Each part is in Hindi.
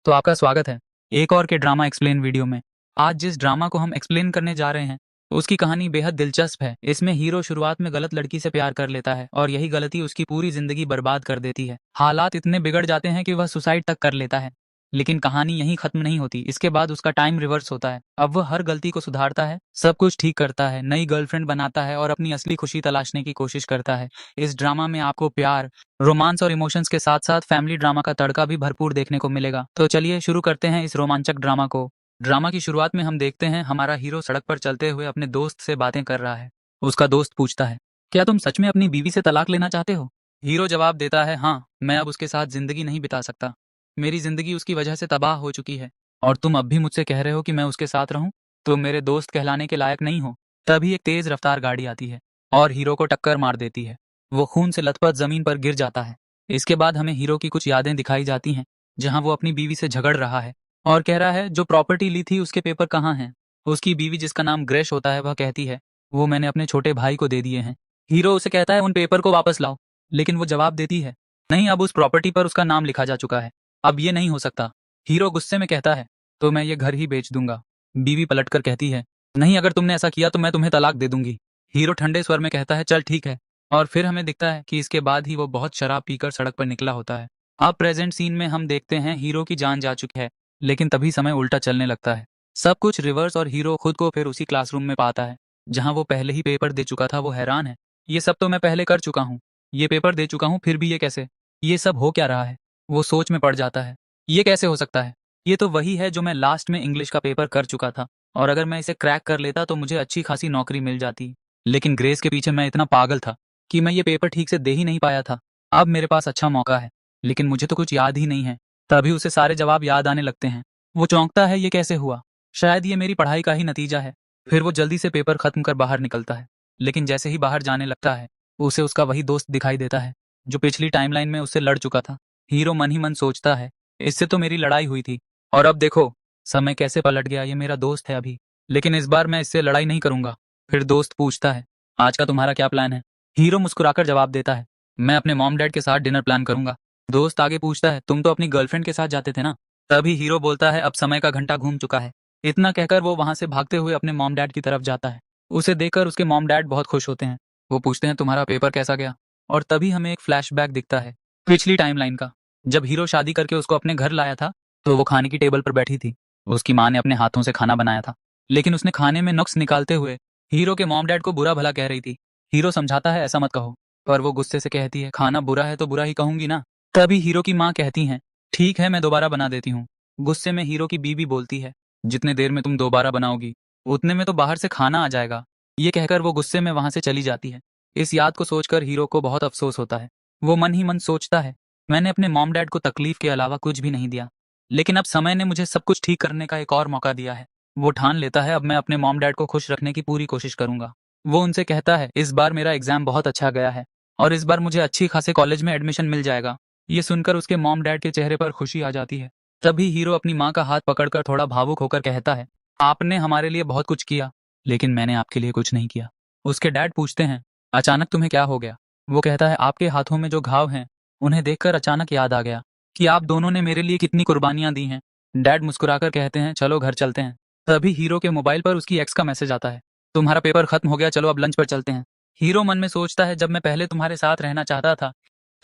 तो आपका स्वागत है एक और के ड्रामा एक्सप्लेन वीडियो में। आज जिस ड्रामा को हम एक्सप्लेन करने जा रहे हैं उसकी कहानी बेहद दिलचस्प है। इसमें हीरो शुरुआत में गलत लड़की से प्यार कर लेता है और यही गलती उसकी पूरी जिंदगी बर्बाद कर देती है। हालात इतने बिगड़ जाते हैं कि वह सुसाइड तक कर लेता है। लेकिन कहानी यहीं खत्म नहीं होती। इसके बाद उसका टाइम रिवर्स होता है। अब वह हर गलती को सुधारता है, सब कुछ ठीक करता है, नई गर्लफ्रेंड बनाता है और अपनी असली खुशी तलाशने की कोशिश करता है। इस ड्रामा में आपको प्यार, रोमांस और इमोशंस के साथ साथ फैमिली ड्रामा का तड़का भी भरपूर देखने को मिलेगा। तो चलिए शुरू करते हैं इस रोमांचक ड्रामा को। ड्रामा की शुरुआत में हम देखते हैं हमारा हीरो सड़क पर चलते हुए अपने दोस्त से बातें कर रहा है। उसका दोस्त पूछता है, क्या तुम सच में अपनी बीवी से तलाक लेना चाहते हो? हीरो जवाब देता है, हाँ, मैं अब उसके साथ जिंदगी नहीं बिता सकता। मेरी जिंदगी उसकी वजह से तबाह हो चुकी है और तुम अब भी मुझसे कह रहे हो कि मैं उसके साथ रहूं? तुम मेरे दोस्त कहलाने के लायक नहीं हो। तभी एक तेज रफ्तार गाड़ी आती है और हीरो को टक्कर मार देती है। वो खून से लथपथ जमीन पर गिर जाता है। इसके बाद हमें हीरो की कुछ यादें दिखाई जाती हैं, जहां वो अपनी बीवी से झगड़ रहा है और कह रहा है जो प्रॉपर्टी ली थी उसके पेपर कहाँ हैं। उसकी बीवी, जिसका नाम ग्रेश होता है, वह कहती है वो मैंने अपने छोटे भाई को दे दिए हैं। हीरो उसे कहता है उन पेपर को वापस लाओ, लेकिन वो जवाब देती है नहीं, अब उस प्रॉपर्टी पर उसका नाम लिखा जा चुका है, अब ये नहीं हो सकता। हीरो गुस्से में कहता है तो मैं ये घर ही बेच दूंगा। बीवी पलटकर कहती है नहीं, अगर तुमने ऐसा किया तो मैं तुम्हें तलाक दे दूंगी। हीरो ठंडे स्वर में कहता है चल ठीक है। और फिर हमें दिखता है कि इसके बाद ही वो बहुत शराब पीकर सड़क पर निकला होता है। अब प्रेजेंट सीन में हम देखते हैं हीरो की जान जा चुकी है, लेकिन तभी समय उल्टा चलने लगता है। सब कुछ रिवर्स और हीरो खुद को फिर उसी क्लासरूम में पाता है जहां वो पहले ही पेपर दे चुका था। वो हैरान है, ये सब तो मैं पहले कर चुका हूँ, ये पेपर दे चुका हूँ, फिर भी ये कैसे, ये सब हो क्या रहा है? वो सोच में पड़ जाता है, ये कैसे हो सकता है? ये तो वही है जो मैं लास्ट में इंग्लिश का पेपर कर चुका था, और अगर मैं इसे क्रैक कर लेता तो मुझे अच्छी खासी नौकरी मिल जाती। लेकिन ग्रेस के पीछे मैं इतना पागल था कि मैं ये पेपर ठीक से दे ही नहीं पाया था। अब मेरे पास अच्छा मौका है, लेकिन मुझे तो कुछ याद ही नहीं है। तभी उसे सारे जवाब याद आने लगते हैं। वो चौंकता है, ये कैसे हुआ? शायद ये मेरी पढ़ाई का ही नतीजा है। फिर वो जल्दी से पेपर खत्म कर बाहर निकलता है, लेकिन जैसे ही बाहर जाने लगता है उसे उसका वही दोस्त दिखाई देता है जो पिछली टाइमलाइन में उससे लड़ चुका था। हीरो मन ही मन सोचता है इससे तो मेरी लड़ाई हुई थी, और अब देखो समय कैसे पलट गया। ये मेरा दोस्त है अभी, लेकिन इस बार मैं इससे लड़ाई नहीं करूंगा। फिर दोस्त पूछता है आज का तुम्हारा क्या प्लान है? हीरो मुस्कुराकर जवाब देता है मैं अपने मॉम डैड के साथ डिनर प्लान करूंगा। दोस्त आगे पूछता है तुम तो अपनी गर्लफ्रेंड के साथ जाते थे ना? तभी हीरो बोलता है अब समय का घंटा घूम चुका है। इतना कहकर वो वहां से भागते हुए अपने मॉम डैड की तरफ जाता है। उसे देखकर उसके मॉम डैड बहुत खुश होते हैं। वो पूछते हैं तुम्हारा पेपर कैसा गया? और तभी हमें एक फ्लैशबैक दिखता है पिछली टाइमलाइन का। जब हीरो शादी करके उसको अपने घर लाया था तो वो खाने की टेबल पर बैठी थी। उसकी माँ ने अपने हाथों से खाना बनाया था, लेकिन उसने खाने में नुक्स निकालते हुए हीरो के मॉम डैड को बुरा भला कह रही थी। हीरो समझाता है ऐसा मत कहो, पर वो गुस्से से कहती है खाना बुरा है तो बुरा ही कहूंगी ना। तभी हीरो की माँ कहती है ठीक है, मैं दोबारा बना देती हूँ। गुस्से में हीरो की बीवी बोलती है जितने देर में तुम दोबारा बनाओगी उतने में तो बाहर से खाना आ जाएगा। ये कहकर वो गुस्से में वहां से चली जाती है। इस याद को सोचकर हीरो को बहुत अफसोस होता है। वो मन ही मन सोचता है मैंने अपने मॉम डैड को तकलीफ के अलावा कुछ भी नहीं दिया, लेकिन अब समय ने मुझे सब कुछ ठीक करने का एक और मौका दिया है। वो ठान लेता है अब मैं अपने मॉम डैड को खुश रखने की पूरी कोशिश करूंगा। वो उनसे कहता है इस बार मेरा एग्जाम बहुत अच्छा गया है और इस बार मुझे अच्छी खासे कॉलेज में एडमिशन मिल जाएगा। ये सुनकर उसके मॉम डैड के चेहरे पर खुशी आ जाती है। तभी हीरो अपनी माँ का हाथ पकड़कर थोड़ा भावुक होकर कहता है आपने हमारे लिए बहुत कुछ किया, लेकिन मैंने आपके लिए कुछ नहीं किया। उसके डैड पूछते हैं अचानक तुम्हें क्या हो गया? वो कहता है आपके हाथों में जो घाव हैं उन्हें देखकर अचानक याद आ गया कि आप दोनों ने मेरे लिए कितनी कुर्बानियां दी हैं। डैड मुस्कुराकर कहते हैं चलो घर चलते हैं। तभी हीरो के मोबाइल पर उसकी एक्स का मैसेज आता है तुम्हारा पेपर खत्म हो गया, चलो अब लंच पर चलते हैं। हीरो मन में सोचता है जब मैं पहले तुम्हारे साथ रहना चाहता था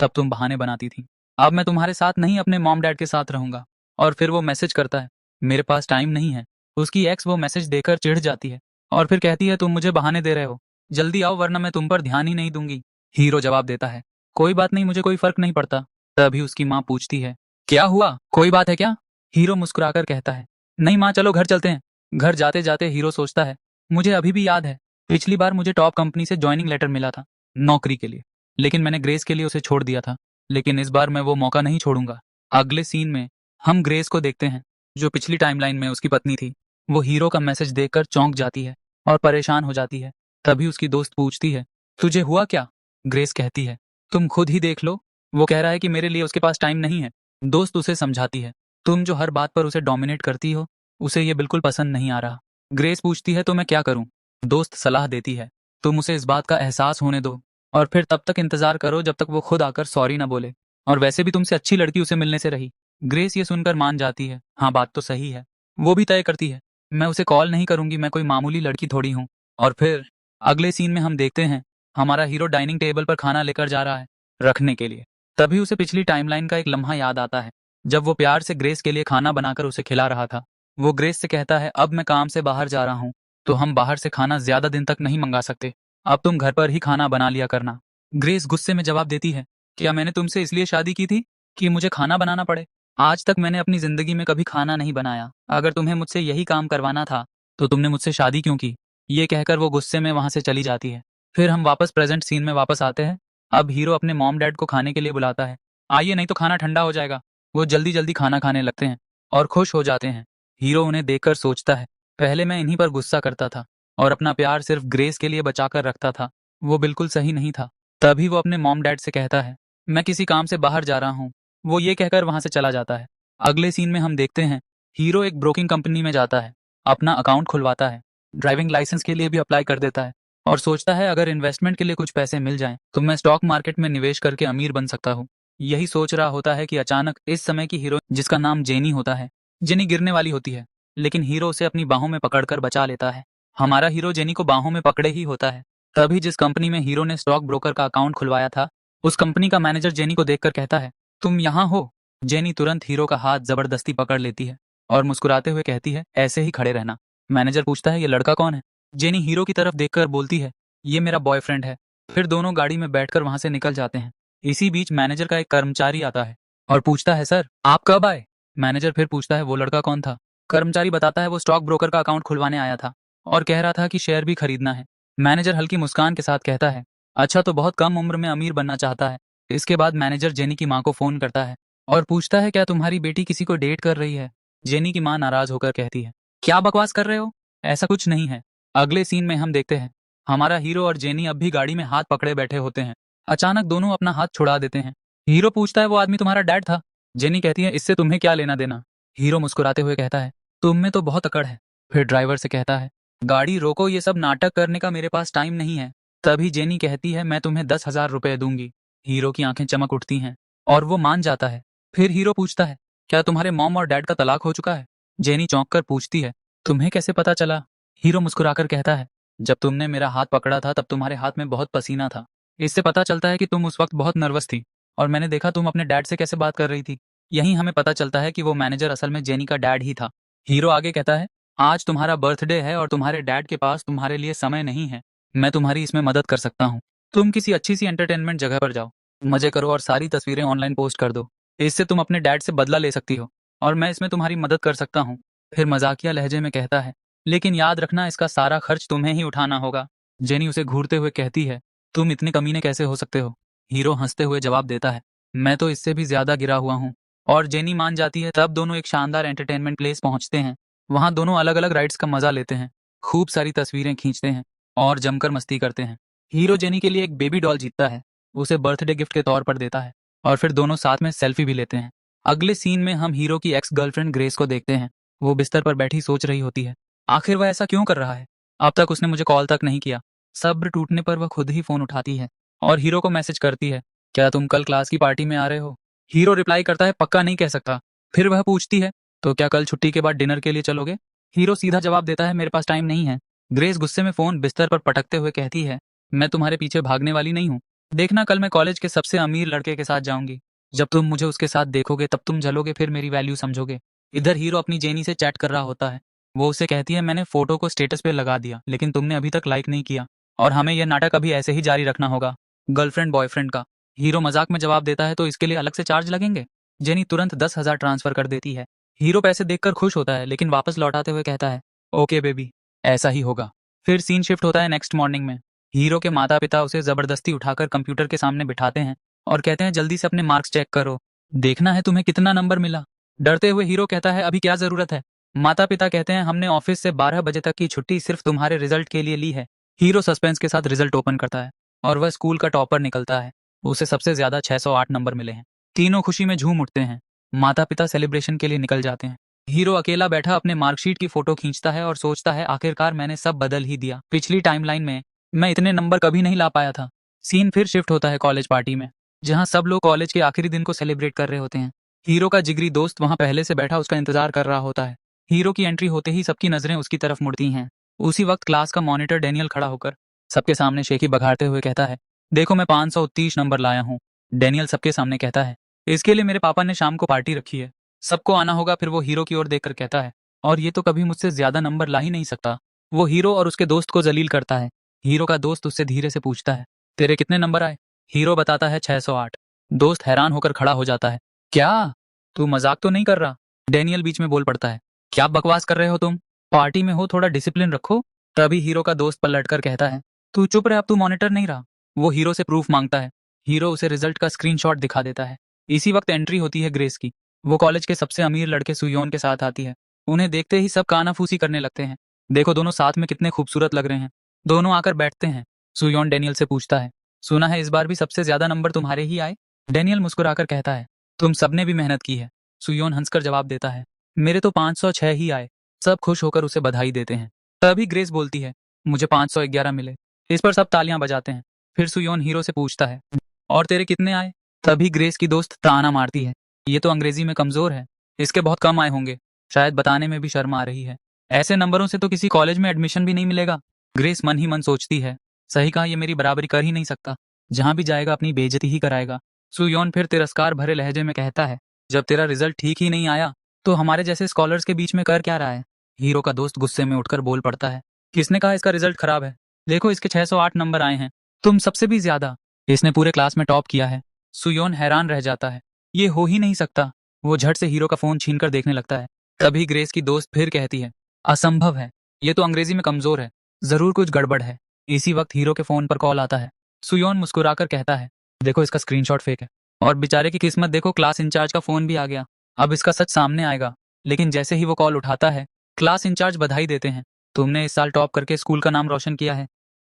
तब तुम बहाने बनाती थी, अब मैं तुम्हारे साथ नहीं अपने मॉम डैड के साथ रहूंगा। और फिर वो मैसेज करता है मेरे पास टाइम नहीं है। उसकी एक्स वो मैसेज देकर चिढ़ जाती है और फिर कहती है तुम मुझे बहाने दे रहे हो, जल्दी आओ वरना मैं तुम पर ध्यान ही नहीं दूंगी। हीरो जवाब देता है कोई बात नहीं, मुझे कोई फर्क नहीं पड़ता। तभी उसकी माँ पूछती है क्या हुआ, कोई बात है क्या? हीरो मुस्कुराकर कहता है नहीं माँ, चलो घर चलते हैं। घर जाते जाते हीरो सोचता है मुझे अभी भी याद है पिछली बार मुझे टॉप कंपनी से ज्वाइनिंग लेटर मिला था नौकरी के लिए, लेकिन मैंने ग्रेस के लिए उसे छोड़ दिया था। लेकिन इस बार मैं वो मौका नहीं छोड़ूंगा। अगले सीन में हम ग्रेस को देखते हैं जो पिछली टाइमलाइन में उसकी पत्नी थी। वो हीरो का मैसेज देखकर चौंक जाती है और परेशान हो जाती है। तभी उसकी दोस्त पूछती है तुझे हुआ क्या? ग्रेस कहती है तुम खुद ही देख लो। वो कह रहा है कि मेरे लिए उसके पास टाइम नहीं है। दोस्त उसे समझाती है तुम जो हर बात पर उसे डोमिनेट करती हो उसे ये बिल्कुल पसंद नहीं आ रहा। ग्रेस पूछती है तो मैं क्या करूं? दोस्त सलाह देती है तुम उसे इस बात का एहसास होने दो और फिर तब तक इंतजार करो जब तक वो खुद आकर सॉरी ना बोले। और वैसे भी तुमसे अच्छी लड़की उसे मिलने से रही, ग्रेस ये सुनकर मान जाती है, हाँ बात तो सही है। वो भी तय करती है, मैं उसे कॉल नहीं करूंगी, मैं कोई मामूली लड़की थोड़ी हूँ। और फिर अगले सीन में हम देखते हैं हमारा हीरो डाइनिंग टेबल पर खाना लेकर जा रहा है रखने के लिए। तभी उसे पिछली टाइमलाइन का एक लम्हा याद आता है, जब वो प्यार से ग्रेस के लिए खाना बनाकर उसे खिला रहा था। वो ग्रेस से कहता है, अब मैं काम से बाहर जा रहा हूँ, तो हम बाहर से खाना ज्यादा दिन तक नहीं मंगा सकते, अब तुम घर पर ही खाना बना लिया करना। ग्रेस गुस्से में जवाब देती है, क्या मैंने तुमसे इसलिए शादी की थी कि मुझे खाना बनाना पड़े? आज तक मैंने अपनी जिंदगी में कभी खाना नहीं बनाया। अगर तुम्हें मुझसे यही काम करवाना था तो तुमने मुझसे शादी क्यों की? ये कहकर वो गुस्से में वहां से चली जाती है। फिर हम वापस प्रेजेंट सीन में वापस आते हैं। अब हीरो अपने मॉम डैड को खाने के लिए बुलाता है। आइए, नहीं तो खाना ठंडा हो जाएगा। वो जल्दी जल्दी खाना खाने लगते हैं और खुश हो जाते हैं। हीरो उन्हें देखकर सोचता है, पहले मैं इन्हीं पर गुस्सा करता था और अपना प्यार सिर्फ ग्रेस के लिए बचा कर रखता था। वो बिल्कुल सही नहीं था। तभी वो अपने मॉम डैड से कहता है, मैं किसी काम से बाहर जा रहा हूँ। वो ये कहकर वहां से चला जाता है। अगले सीन में हम देखते हैं हीरो एक ब्रोकिंग कंपनी में जाता है, अपना अकाउंट खुलवाता है, ड्राइविंग लाइसेंस के लिए भी अप्लाई कर देता है और सोचता है अगर इन्वेस्टमेंट के लिए कुछ पैसे मिल जाएं तो मैं स्टॉक मार्केट में निवेश करके अमीर बन सकता हूँ। यही सोच रहा होता है कि अचानक इस समय की हीरो, जिसका नाम जेनी होता है, जेनी गिरने वाली होती है, लेकिन हीरो उसे अपनी बाहों में पकड़कर बचा लेता है। हमारा हीरो जेनी को बाहों में पकड़े ही होता है। तभी जिस कंपनी में हीरो ने स्टॉक ब्रोकर का अकाउंट खुलवाया था, उस कंपनी का मैनेजर जेनी को देखकर कहता है, तुम यहाँ हो? जेनी तुरंत हीरो का हाथ जबरदस्ती पकड़ लेती है और मुस्कुराते हुए कहती है, ऐसे ही खड़े रहना। मैनेजर पूछता है, ये लड़का कौन है? जेनी हीरो की तरफ देखकर बोलती है, ये मेरा बॉयफ्रेंड है। फिर दोनों गाड़ी में बैठकर वहां से निकल जाते हैं। इसी बीच मैनेजर का एक कर्मचारी आता है और पूछता है, सर आप कब आए? मैनेजर फिर पूछता है, वो लड़का कौन था? कर्मचारी बताता है, वो स्टॉक ब्रोकर का अकाउंट खुलवाने आया था और कह रहा था कि शेयर भी खरीदना है। मैनेजर हल्की मुस्कान के साथ कहता है, अच्छा तो बहुत कम उम्र में अमीर बनना चाहता है। इसके बाद मैनेजर जेनी की माँ को फोन करता है और पूछता है, क्या तुम्हारी बेटी किसी को डेट कर रही है? जेनी की माँ नाराज होकर कहती है, क्या बकवास कर रहे हो, ऐसा कुछ नहीं है। अगले सीन में हम देखते हैं हमारा हीरो और जेनी अब भी गाड़ी में हाथ पकड़े बैठे होते हैं। अचानक दोनों अपना हाथ छुड़ा देते हैं। हीरो पूछता है, वो आदमी तुम्हारा डैड था? जेनी कहती है, इससे तुम्हें क्या लेना देना? हीरो मुस्कुराते हुए कहता है, तुम में तो बहुत अकड़ है। फिर ड्राइवर से कहता है, गाड़ी रोको, ये सब नाटक करने का मेरे पास टाइम नहीं है। तभी जेनी कहती है, मैं तुम्हें 10,000 रुपए दूंगी। हीरो की आंखें चमक उठती हैं और वो मान जाता है। फिर हीरो पूछता है, क्या तुम्हारे मॉम और डैड का तलाक हो चुका है? जेनी चौंक कर पूछती है, तुम्हें कैसे पता चला? हीरो मुस्कुराकर कहता है, जब तुमने मेरा हाथ पकड़ा था तब तुम्हारे हाथ में बहुत पसीना था। इससे पता चलता है कि तुम उस वक्त बहुत नर्वस थी और मैंने देखा तुम अपने डैड से कैसे बात कर रही थी। यहीं हमें पता चलता है कि वो मैनेजर असल में जेनी का डैड ही था। हीरो आगे कहता है, आज तुम्हारा बर्थडे है और तुम्हारे डैड के पास तुम्हारे लिए समय नहीं है। मैं तुम्हारी इसमें मदद कर सकता हूँ। तुम किसी अच्छी सी एंटरटेनमेंट जगह पर जाओ, मजे करो और सारी तस्वीरें ऑनलाइन पोस्ट कर दो। इससे तुम अपने डैड से बदला ले सकती हो और मैं इसमें तुम्हारी मदद कर सकता हूँ। फिर मजाकिया लहजे में कहता है, लेकिन याद रखना इसका सारा खर्च तुम्हें ही उठाना होगा। जेनी उसे घूरते हुए कहती है, तुम इतने कमीने कैसे हो सकते हो? हीरो हंसते हुए जवाब देता है, मैं तो इससे भी ज्यादा गिरा हुआ हूँ। और जेनी मान जाती है। तब दोनों एक शानदार एंटरटेनमेंट प्लेस पहुंचते हैं। वहां दोनों अलग अलग राइड्स का मजा लेते हैं, खूब सारी तस्वीरें खींचते हैं और जमकर मस्ती करते हैं। हीरो जेनी के लिए एक बेबी डॉल जीतता है, उसे बर्थडे गिफ्ट के तौर पर देता है और फिर दोनों साथ में सेल्फी भी लेते हैं। अगले सीन में हम हीरो की एक्स गर्लफ्रेंड ग्रेस को देखते हैं। वो बिस्तर पर बैठी सोच रही होती है, आखिर वह ऐसा क्यों कर रहा है? अब तक उसने मुझे कॉल तक नहीं किया। सब्र टूटने पर वह खुद ही फोन उठाती है और हीरो को मैसेज करती है, क्या तुम कल क्लास की पार्टी में आ रहे हो? हीरो रिप्लाई करता है, पक्का नहीं कह सकता। फिर वह पूछती है, तो क्या कल छुट्टी के बाद डिनर के लिए चलोगे? हीरो सीधा जवाब देता है, मेरे पास टाइम नहीं है। ग्रेस गुस्से में फोन बिस्तर पर पटकते हुए कहती है, मैं तुम्हारे पीछे भागने वाली नहीं हूँ। देखना, कल मैं कॉलेज के सबसे अमीर लड़के के साथ जाऊंगी। जब तुम मुझे उसके साथ देखोगे तब तुम जलोगे, फिर मेरी वैल्यू समझोगे। इधर हीरो अपनी जेनी से चैट कर रहा होता है। वो उसे कहती है, मैंने फोटो को स्टेटस पे लगा दिया लेकिन तुमने अभी तक लाइक नहीं किया और हमें यह नाटक अभी ऐसे ही जारी रखना होगा, गर्लफ्रेंड बॉयफ्रेंड का। हीरो मजाक में जवाब देता है, तो इसके लिए अलग से चार्ज लगेंगे? जेनी तुरंत 10,000 ट्रांसफर कर देती है। हीरो पैसे देखकर खुश होता है लेकिन वापस लौटाते हुए कहता है, ओके बेबी, ऐसा ही होगा। फिर सीन शिफ्ट होता है नेक्स्ट मॉर्निंग में। हीरो के माता पिता उसे जबरदस्ती उठाकर कंप्यूटर के सामने बिठाते हैं और कहते हैं, जल्दी से अपने मार्क्स चेक करो, देखना है तुम्हें कितना नंबर मिला। डरते हुए हीरो कहता है, अभी क्या जरूरत है? माता पिता कहते हैं, हमने ऑफिस से 12 बजे तक की छुट्टी सिर्फ तुम्हारे रिजल्ट के लिए ली है। हीरो सस्पेंस के साथ रिजल्ट ओपन करता है और वह स्कूल का टॉपर निकलता है। उसे सबसे ज्यादा 608 नंबर मिले हैं। तीनों खुशी में झूम उठते हैं। माता पिता सेलिब्रेशन के लिए निकल जाते हैं। हीरो अकेला बैठा अपने मार्कशीट की फोटो खींचता है और सोचता है, आखिरकार मैंने सब बदल ही दिया। पिछली टाइमलाइन में मैं इतने नंबर कभी नहीं ला पाया था। सीन फिर शिफ्ट होता है कॉलेज पार्टी में, जहां सब लोग कॉलेज के आखिरी दिन को सेलिब्रेट कर रहे होते हैं। हीरो का जिगरी दोस्त वहां पहले से बैठा उसका इंतजार कर रहा होता है। हीरो की एंट्री होते ही सबकी नजरें उसकी तरफ मुड़ती हैं। उसी वक्त क्लास का मॉनिटर डेनियल खड़ा होकर सबके सामने शेखी बघाड़ते हुए कहता है, देखो मैं 530 नंबर लाया हूँ। डेनियल सबके सामने कहता है, इसके लिए मेरे पापा ने शाम को पार्टी रखी है, सबको आना होगा। फिर वो हीरो की ओर देखकर कहता है, और ये तो कभी मुझसे ज्यादा नंबर ला ही नहीं सकता। वो हीरो और उसके दोस्त को जलील करता है। हीरो का दोस्त उससे धीरे से पूछता है, तेरे कितने नंबर आए? हीरो बताता है 608। दोस्त हैरान होकर खड़ा हो जाता है, क्या तू मजाक तो नहीं कर रहा? डेनियल बीच में बोल पड़ता है, क्या बकवास कर रहे हो तुम? पार्टी में हो, थोड़ा डिसिप्लिन रखो। तभी हीरो का दोस्त पलटकर कहता है, तू चुप रहे, अब तू मॉनिटर नहीं रहा। वो हीरो से प्रूफ मांगता है। हीरो उसे रिजल्ट का स्क्रीनशॉट दिखा देता है। इसी वक्त एंट्री होती है ग्रेस की। वो कॉलेज के सबसे अमीर लड़के सुयोन के साथ आती है। उन्हें देखते ही सब कानाफूसी करने लगते हैं। देखो दोनों साथ में कितने खूबसूरत लग रहे हैं। दोनों आकर बैठते हैं। सुयोन डेनियल से पूछता है, सुना है इस बार भी सबसे ज्यादा नंबर तुम्हारे ही आए? डेनियल मुस्कुराकर कहता है, तुम सबने भी मेहनत की है। सुयोन हंसकर जवाब देता है, मेरे तो 506 ही आए। सब खुश होकर उसे बधाई देते हैं। तभी ग्रेस बोलती है, मुझे 511 मिले। इस पर सब तालियां बजाते हैं। फिर सुयोन हीरो से पूछता है, और तेरे कितने आए? तभी ग्रेस की दोस्त ताना मारती है, ये तो अंग्रेजी में कमजोर है, इसके बहुत कम आए होंगे। शायद बताने में भी शर्म आ रही है। ऐसे नंबरों से तो किसी कॉलेज में एडमिशन भी नहीं मिलेगा। ग्रेस मन ही मन सोचती है, सही कहा, ये मेरी बराबरी कर ही नहीं सकता। जहां भी जाएगा अपनी बेइज्जती ही कराएगा। सुयोन फिर तिरस्कार भरे लहजे में कहता है, जब तेरा रिजल्ट ठीक ही नहीं आया तो हमारे जैसे स्कॉलर्स के बीच में कर क्या रहा है? हीरो का दोस्त गुस्से में उठकर बोल पड़ता है, किसने कहा इसका रिजल्ट खराब है? देखो इसके 608 नंबर आए हैं, तुम सबसे भी ज्यादा। इसने पूरे क्लास में टॉप किया है। सुयोन हैरान रह जाता है, ये हो ही नहीं सकता। वो झट से हीरो का फोन छीनकर देखने लगता है। तभी ग्रेस की दोस्त फिर कहती है, असंभव है, ये तो अंग्रेजी में कमजोर है, जरूर कुछ गड़बड़ है। इसी वक्त हीरो के फोन पर कॉल आता है। सुयोन मुस्कुराकर कहता है, देखो इसका स्क्रीनशॉट फेक है। और बेचारे की किस्मत देखो, क्लास इंचार्ज का फोन भी आ गया। अब इसका सच सामने आएगा। लेकिन जैसे ही वो कॉल उठाता है, क्लास इंचार्ज बधाई देते हैं, तुमने इस साल टॉप करके स्कूल का नाम रोशन किया है,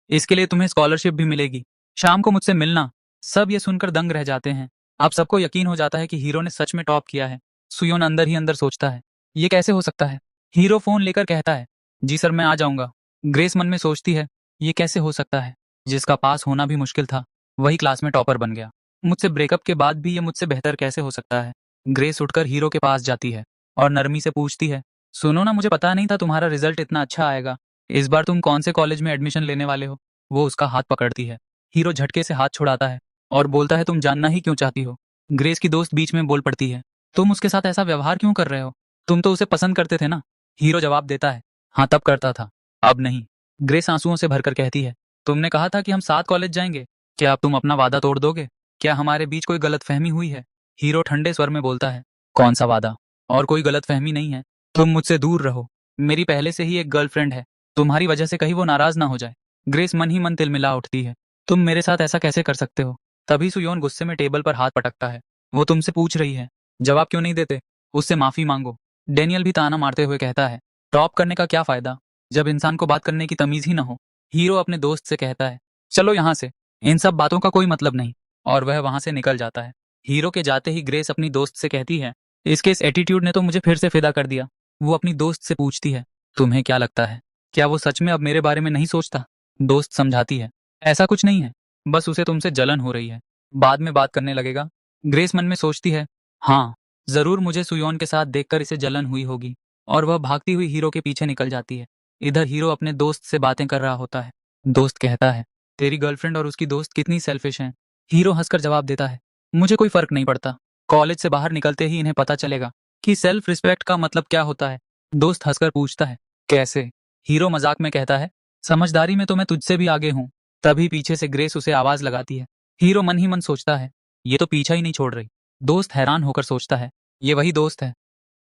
इसके लिए तुम्हें स्कॉलरशिप भी मिलेगी, शाम को मुझसे मिलना। सब ये सुनकर दंग रह जाते हैं। अब सबको यकीन हो जाता है कि हीरो ने सच में टॉप किया है। सुयोन अंदर ही अंदर सोचता है, ये कैसे हो सकता है? हीरो फोन लेकर कहता है, जी सर मैं आ जाऊंगा। ग्रेस मन में सोचती है, ये कैसे हो सकता है? जिसका पास होना भी मुश्किल था वही क्लास में टॉपर बन गया। मुझसे ब्रेकअप के बाद भी ये मुझसे बेहतर कैसे हो सकता है? ग्रेस उठकर हीरो के पास जाती है और नरमी से पूछती है, सुनो ना, मुझे पता नहीं था तुम्हारा रिजल्ट इतना अच्छा आएगा। इस बार तुम कौन से कॉलेज में एडमिशन लेने वाले हो? वो उसका हाथ पकड़ती है। हीरो झटके से हाथ छुड़ाता है और बोलता है, तुम जानना ही क्यों चाहती हो? ग्रेस की दोस्त बीच में बोल पड़ती है, तुम उसके साथ ऐसा व्यवहार क्यों कर रहे हो? तुम तो उसे पसंद करते थे ना? हीरो जवाब देता है, हाँ तब करता था, अब नहीं। ग्रेस आंसुओं से भरकर कहती है, तुमने कहा था कि हम साथ कॉलेज जाएंगे, क्या अब तुम अपना वादा तोड़ दोगे? क्या हमारे बीच कोई गलतफहमी हुई है? हीरो ठंडे स्वर में बोलता है, कौन सा वादा? और कोई गलतफहमी नहीं है। तुम मुझसे दूर रहो। मेरी पहले से ही एक गर्लफ्रेंड है, तुम्हारी वजह से कहीं वो नाराज ना हो जाए। ग्रेस मन ही मन तिलमिला उठती है, तुम मेरे साथ ऐसा कैसे कर सकते हो? तभी सुयोन गुस्से में टेबल पर हाथ पटकता है, वो तुमसे पूछ रही है, जवाब क्यों नहीं देते? उससे माफी मांगो। डेनियल भी ताना मारते हुए कहता है, टॉप करने का क्या फायदा जब इंसान को बात करने की तमीज ही ना हो? हीरो अपने दोस्त से कहता है, चलो यहाँ से, इन सब बातों का कोई मतलब नहीं। और वह वहां से निकल जाता है। हीरो के जाते ही ग्रेस अपनी दोस्त से कहती है, इसके इस एटीट्यूड ने तो मुझे फिर से फिदा कर दिया। वो अपनी दोस्त से पूछती है, तुम्हें क्या लगता है, क्या वो सच में अब मेरे बारे में नहीं सोचता? दोस्त समझाती है, ऐसा कुछ नहीं है, बस उसे तुमसे जलन हो रही है, बाद में बात करने लगेगा। ग्रेस मन में सोचती है, हाँ जरूर मुझे सुयोन के साथ देखकर इसे जलन हुई होगी। और वह भागती हुई हीरो के पीछे निकल जाती है। इधर हीरो अपने दोस्त से बातें कर रहा होता है। दोस्त कहता है, तेरी गर्लफ्रेंड और उसकी दोस्त कितनी सेल्फिश हैं। हीरो हंसकर जवाब देता है, मुझे कोई फर्क नहीं पड़ता, कॉलेज से बाहर निकलते ही इन्हें पता चलेगा कि सेल्फ रिस्पेक्ट का मतलब क्या होता है। दोस्त हंसकर पूछता है, कैसे? हीरो मजाक में कहता है, समझदारी में तो मैं तुझसे भी आगे हूँ। तभी पीछे से ग्रेस उसे आवाज लगाती है। हीरो मन ही मन सोचता है, ये तो पीछा ही नहीं छोड़ रही। दोस्त हैरान होकर सोचता है, ये वही दोस्त है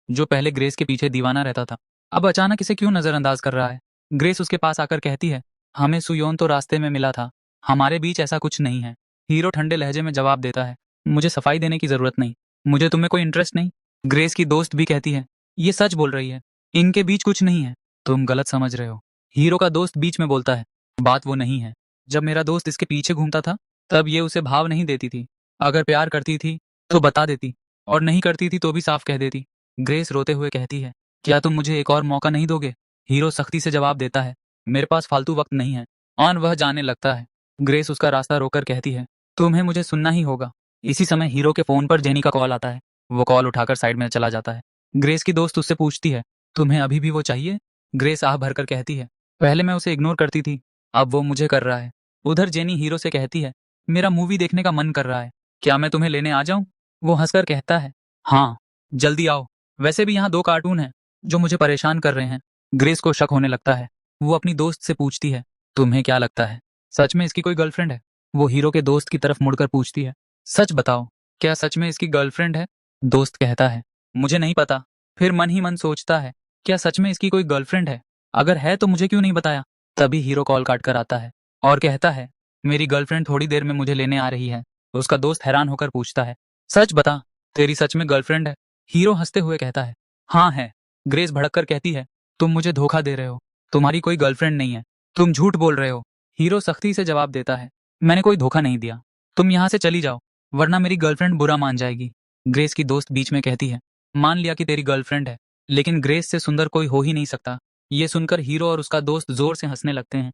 जो पहले ग्रेस के पीछे दीवाना रहता था, अब अचानक इसे क्यों नजरअंदाज कर रहा है? ग्रेस उसके पास आकर कहती है, हमें सुयोन तो रास्ते में मिला था, हमारे बीच ऐसा कुछ नहीं है। हीरो ठंडे लहजे में जवाब देता है, मुझे सफाई देने की जरूरत नहीं, मुझे तुम्हें कोई इंटरेस्ट नहीं। ग्रेस की दोस्त भी कहती है, ये सच बोल रही है, इनके बीच कुछ नहीं है, तुम गलत समझ रहे हो। हीरो का दोस्त बीच में बोलता है, बात वो नहीं है, जब मेरा दोस्त इसके पीछे घूमता था तब ये उसे भाव नहीं देती थी। अगर प्यार करती थी तो बता देती, और नहीं करती थी तो भी साफ कह देती। ग्रेस रोते हुए कहती है, क्या तुम मुझे एक और मौका नहीं दोगे? हीरो सख्ती से जवाब देता है, मेरे पास फालतू वक्त नहीं है। और वह जाने लगता है। ग्रेस उसका रास्ता रोकर कहती है, तुम्हें मुझे सुनना ही होगा। इसी समय हीरो के फोन पर जेनी का कॉल आता है। वो कॉल उठाकर साइड में चला जाता है। ग्रेस की दोस्त उससे पूछती है, तुम्हें अभी भी वो चाहिए? ग्रेस आह भरकर कहती है, पहले मैं उसे इग्नोर करती थी, अब वो मुझे कर रहा है। उधर जेनी हीरो से कहती है, मेरा मूवी देखने का मन कर रहा है, क्या मैं तुम्हें लेने आ जाऊं? वो हंसकर कहता है, हाँ, जल्दी आओ। वैसे भी यहाँ 2 कार्टून हैं जो मुझे परेशान कर रहे हैं। ग्रेस को शक होने लगता है। वो अपनी दोस्त से पूछती है, तुम्हें क्या लगता है, सच में इसकी कोई गर्लफ्रेंड है? वो हीरो के दोस्त की तरफ मुड़कर पूछती है, सच बताओ, क्या सच में इसकी गर्लफ्रेंड है? दोस्त कहता है, मुझे नहीं पता। फिर मन ही मन सोचता है, क्या सच में इसकी कोई गर्लफ्रेंड है? अगर है तो मुझे क्यों नहीं बताया? तभी हीरो कॉल काट कर आता है और कहता है, मेरी गर्लफ्रेंड थोड़ी देर में मुझे लेने आ रही है। उसका दोस्त हैरान होकर पूछता है, सच बता, तेरी सच में गर्लफ्रेंड है? हीरो हंसते हुए कहता है, हाँ है। ग्रेस भड़क कर कहती है, तुम मुझे धोखा दे रहे हो, तुम्हारी कोई गर्लफ्रेंड नहीं है, तुम झूठ बोल रहे हो। हीरो सख्ती से जवाब देता है, मैंने कोई धोखा नहीं दिया, तुम यहाँ से चली जाओ, वरना मेरी गर्लफ्रेंड बुरा मान जाएगी। ग्रेस की दोस्त बीच में कहती है, मान लिया कि तेरी गर्लफ्रेंड है, लेकिन ग्रेस से सुंदर कोई हो ही नहीं सकता। ये सुनकर हीरो और उसका दोस्त जोर से हंसने लगते हैं।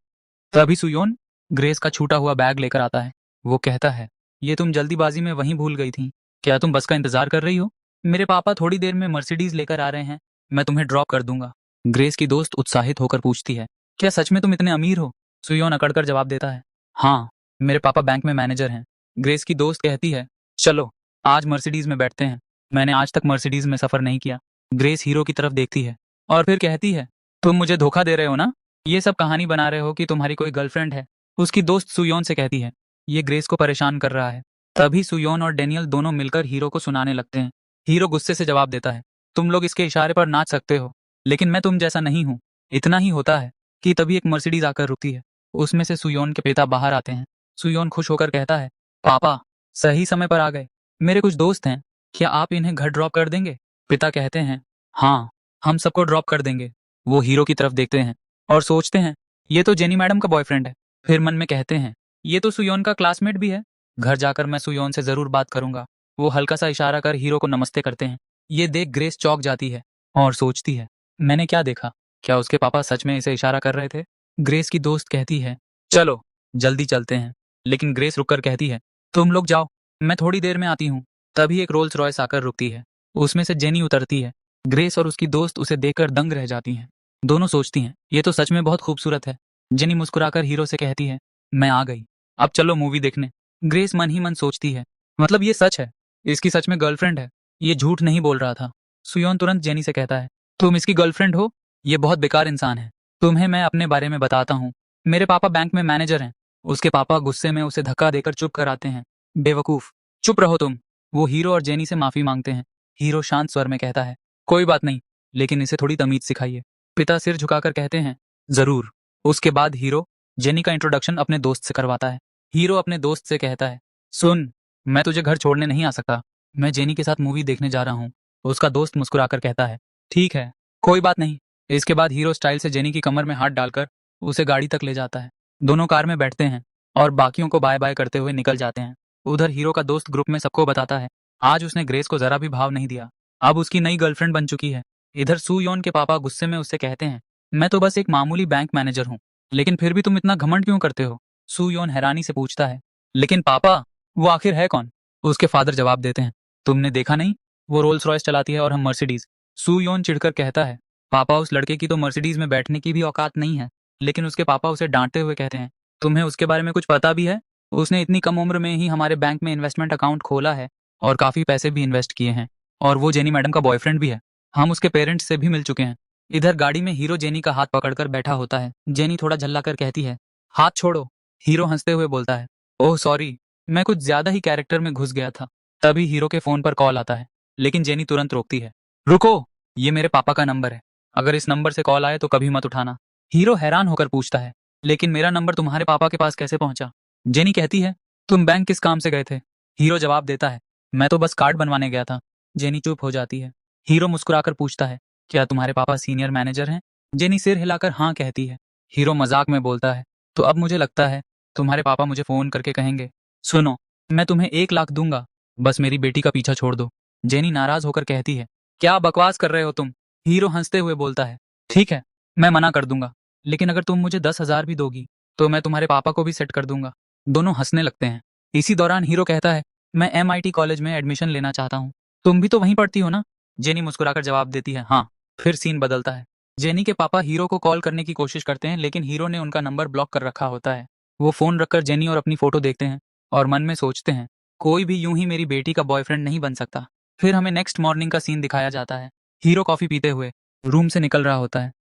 तभी सुयोन ग्रेस का छूटा हुआ बैग लेकर आता है। वो कहता है, ये तुम जल्दीबाजी में वहीं भूल गई थी, क्या तुम बस का इंतजार कर रही हो? मेरे पापा थोड़ी देर में मर्सिडीज लेकर आ रहे हैं, मैं तुम्हें ड्रॉप कर दूंगा। ग्रेस की दोस्त उत्साहित होकर पूछती है, क्या सच में तुम इतने अमीर हो? सुयोन अकड़कर जवाब देता है, हाँ, मेरे पापा बैंक में मैनेजर हैं। ग्रेस की दोस्त कहती है, चलो आज मर्सिडीज में बैठते हैं, मैंने आज तक मर्सिडीज में सफर नहीं किया। ग्रेस हीरो की तरफ देखती है और फिर कहती है, तुम मुझे धोखा दे रहे हो ना? ये सब कहानी बना रहे हो कि तुम्हारी कोई गर्लफ्रेंड है? उसकी दोस्त सुयोन से कहती है, ये ग्रेस को परेशान कर रहा है। तभी सुयोन और डेनियल दोनों मिलकर हीरो को सुनाने लगते हैं। हीरो गुस्से से जवाब देता है, तुम लोग इसके इशारे पर नाच सकते हो, लेकिन मैं तुम जैसा नहीं हूँ। इतना ही होता है कि तभी एक मर्सिडीज आकर रुकती है। उसमें से सुयोन के पिता बाहर आते हैं। सुयोन खुश होकर कहता है, पापा सही समय पर आ गए, मेरे कुछ दोस्त हैं, क्या आप इन्हें घर ड्रॉप कर देंगे? पिता कहते हैं, हाँ, हम सबको ड्रॉप कर देंगे। वो हीरो की तरफ देखते हैं और सोचते हैं, ये तो जेनी मैडम का बॉयफ्रेंड है। फिर मन में कहते हैं, ये तो सुयोन का क्लासमेट भी है, घर जाकर मैं सुयोन से जरूर बात करूंगा। वो हल्का सा इशारा कर हीरो को नमस्ते करते हैं। ये देख ग्रेस चौंक जाती है और सोचती है, मैंने क्या देखा, क्या उसके पापा सच में इसे इशारा कर रहे थे? ग्रेस की दोस्त कहती है, चलो जल्दी चलते हैं। लेकिन ग्रेस रुककर कहती है, तुम लोग जाओ, मैं थोड़ी देर में आती हूँ। तभी एक रोल्स रॉयस आकर रुकती है। उसमें से जेनी उतरती है। ग्रेस और उसकी दोस्त उसे देखकर दंग रह जाती हैं। दोनों सोचती हैं, ये तो सच में बहुत खूबसूरत है। जेनी मुस्कुराकर हीरो से कहती है, मैं आ गई, अब चलो मूवी देखने। ग्रेस मन ही मन सोचती है, मतलब ये सच है, इसकी सच में गर्लफ्रेंड है, ये झूठ नहीं बोल रहा था। सुयोन तुरंत जेनी से कहता है, तुम इसकी गर्लफ्रेंड हो? ये बहुत बेकार इंसान है। तुम्हें मैं अपने बारे में बताता हूँ। मेरे पापा बैंक में मैनेजर हैं। उसके पापा गुस्से में उसे धक्का देकर चुप कराते हैं। बेवकूफ, चुप रहो तुम। वो हीरो और जेनी से माफी मांगते हैं। हीरो शांत स्वर में कहता है, कोई बात नहीं, लेकिन इसे थोड़ी तमीज सिखाइए। पिता सिर झुकाकर कहते हैं, जरूर। उसके बाद हीरो जेनी का इंट्रोडक्शन अपने दोस्त से करवाता है। हीरो अपने दोस्त से कहता है, सुन, मैं तुझे घर छोड़ने नहीं आ सकता, मैं जेनी के साथ मूवी देखने जा रहा हूँ। उसका दोस्त मुस्कुराकर कहता है, ठीक है, कोई बात नहीं। इसके बाद हीरो स्टाइल से जेनी की कमर में हाथ डालकर उसे गाड़ी तक ले जाता है। दोनों कार में बैठते हैं और बाकियों को बाय बाय करते हुए निकल जाते हैं। उधर हीरो का दोस्त ग्रुप में सबको बताता है, आज उसने ग्रेस को जरा भी भाव नहीं दिया, अब उसकी नई गर्लफ्रेंड बन चुकी है। इधर सू योन के पापा गुस्से में उससे कहते हैं, मैं तो बस एक मामूली बैंक मैनेजर हूँ, लेकिन फिर भी तुम इतना घमंड क्यों करते हो? सू योन हैरानी से पूछता है, लेकिन पापा वो आखिर है कौन? उसके फादर जवाब देते हैं, तुमने देखा नहीं, वो रोल्स रॉयस चलाती है और हम मर्सिडीज। सू योन चिढ़कर कहता है, पापा उस लड़के की तो मर्सिडीज में बैठने की भी औकात नहीं है। लेकिन उसके पापा उसे डांटते हुए कहते हैं, तुम्हें उसके बारे में कुछ पता भी है? उसने इतनी कम उम्र में ही हमारे बैंक में इन्वेस्टमेंट अकाउंट खोला है और काफी पैसे भी इन्वेस्ट किए हैं, और वो जेनी मैडम का बॉयफ्रेंड भी है। हम उसके पेरेंट्स से भी मिल चुके हैं। इधर गाड़ी में हीरो जेनी का हाथ पकड़कर बैठा होता है। जेनी थोड़ा झल्लाकर कहती है, हाथ छोड़ो। हीरो हंसते हुए बोलता है, ओह सॉरी, मैं कुछ ज्यादा ही कैरेक्टर में घुस गया था। तभी हीरो के फोन पर कॉल आता है, लेकिन जेनी तुरंत रोकती है, रुको, ये मेरे पापा का नंबर है, अगर इस नंबर से कॉल आए तो कभी मत उठाना। हीरो हैरान होकर पूछता है, लेकिन मेरा नंबर तुम्हारे पापा के पास कैसे पहुंचा? जेनी कहती है, तुम बैंक किस काम से गए थे? हीरो जवाब देता है, मैं तो बस कार्ड बनवाने गया था। जेनी चुप हो जाती है। हीरो मुस्कुराकर पूछता है, क्या तुम्हारे पापा सीनियर मैनेजर हैं? जेनी सिर हिलाकर हाँ कहती है। हीरो मजाक में बोलता है, तो अब मुझे लगता है तुम्हारे पापा मुझे फोन करके कहेंगे, सुनो, मैं तुम्हें 1 लाख दूंगा, बस मेरी बेटी का पीछा छोड़ दो। जेनी नाराज होकर कहती है, क्या बकवास कर रहे हो तुम? हीरो हंसते हुए बोलता है, ठीक है, मैं मना कर दूंगा, लेकिन अगर तुम मुझे 10,000 भी दोगी तो मैं तुम्हारे पापा को भी सेट कर दूंगा। दोनों हंसने लगते हैं। इसी दौरान हीरो कहता है, मैं MIT कॉलेज में एडमिशन लेना चाहता हूँ, तुम भी तो वहीं पढ़ती हो ना? जेनी मुस्कुराकर जवाब देती है, हाँ। फिर सीन बदलता है। जेनी के पापा हीरो को कॉल करने की कोशिश करते हैं, लेकिन हीरो ने उनका नंबर ब्लॉक कर रखा होता है। वो फोन रखकर जेनी और अपनी फोटो देखते हैं और मन में सोचते हैं, कोई भी यूं ही मेरी बेटी का बॉयफ्रेंड नहीं बन सकता। फिर हमें नेक्स्ट मॉर्निंग का सीन दिखाया जाता है। हीरो कॉफी पीते हुए रूम से निकल रहा होता है।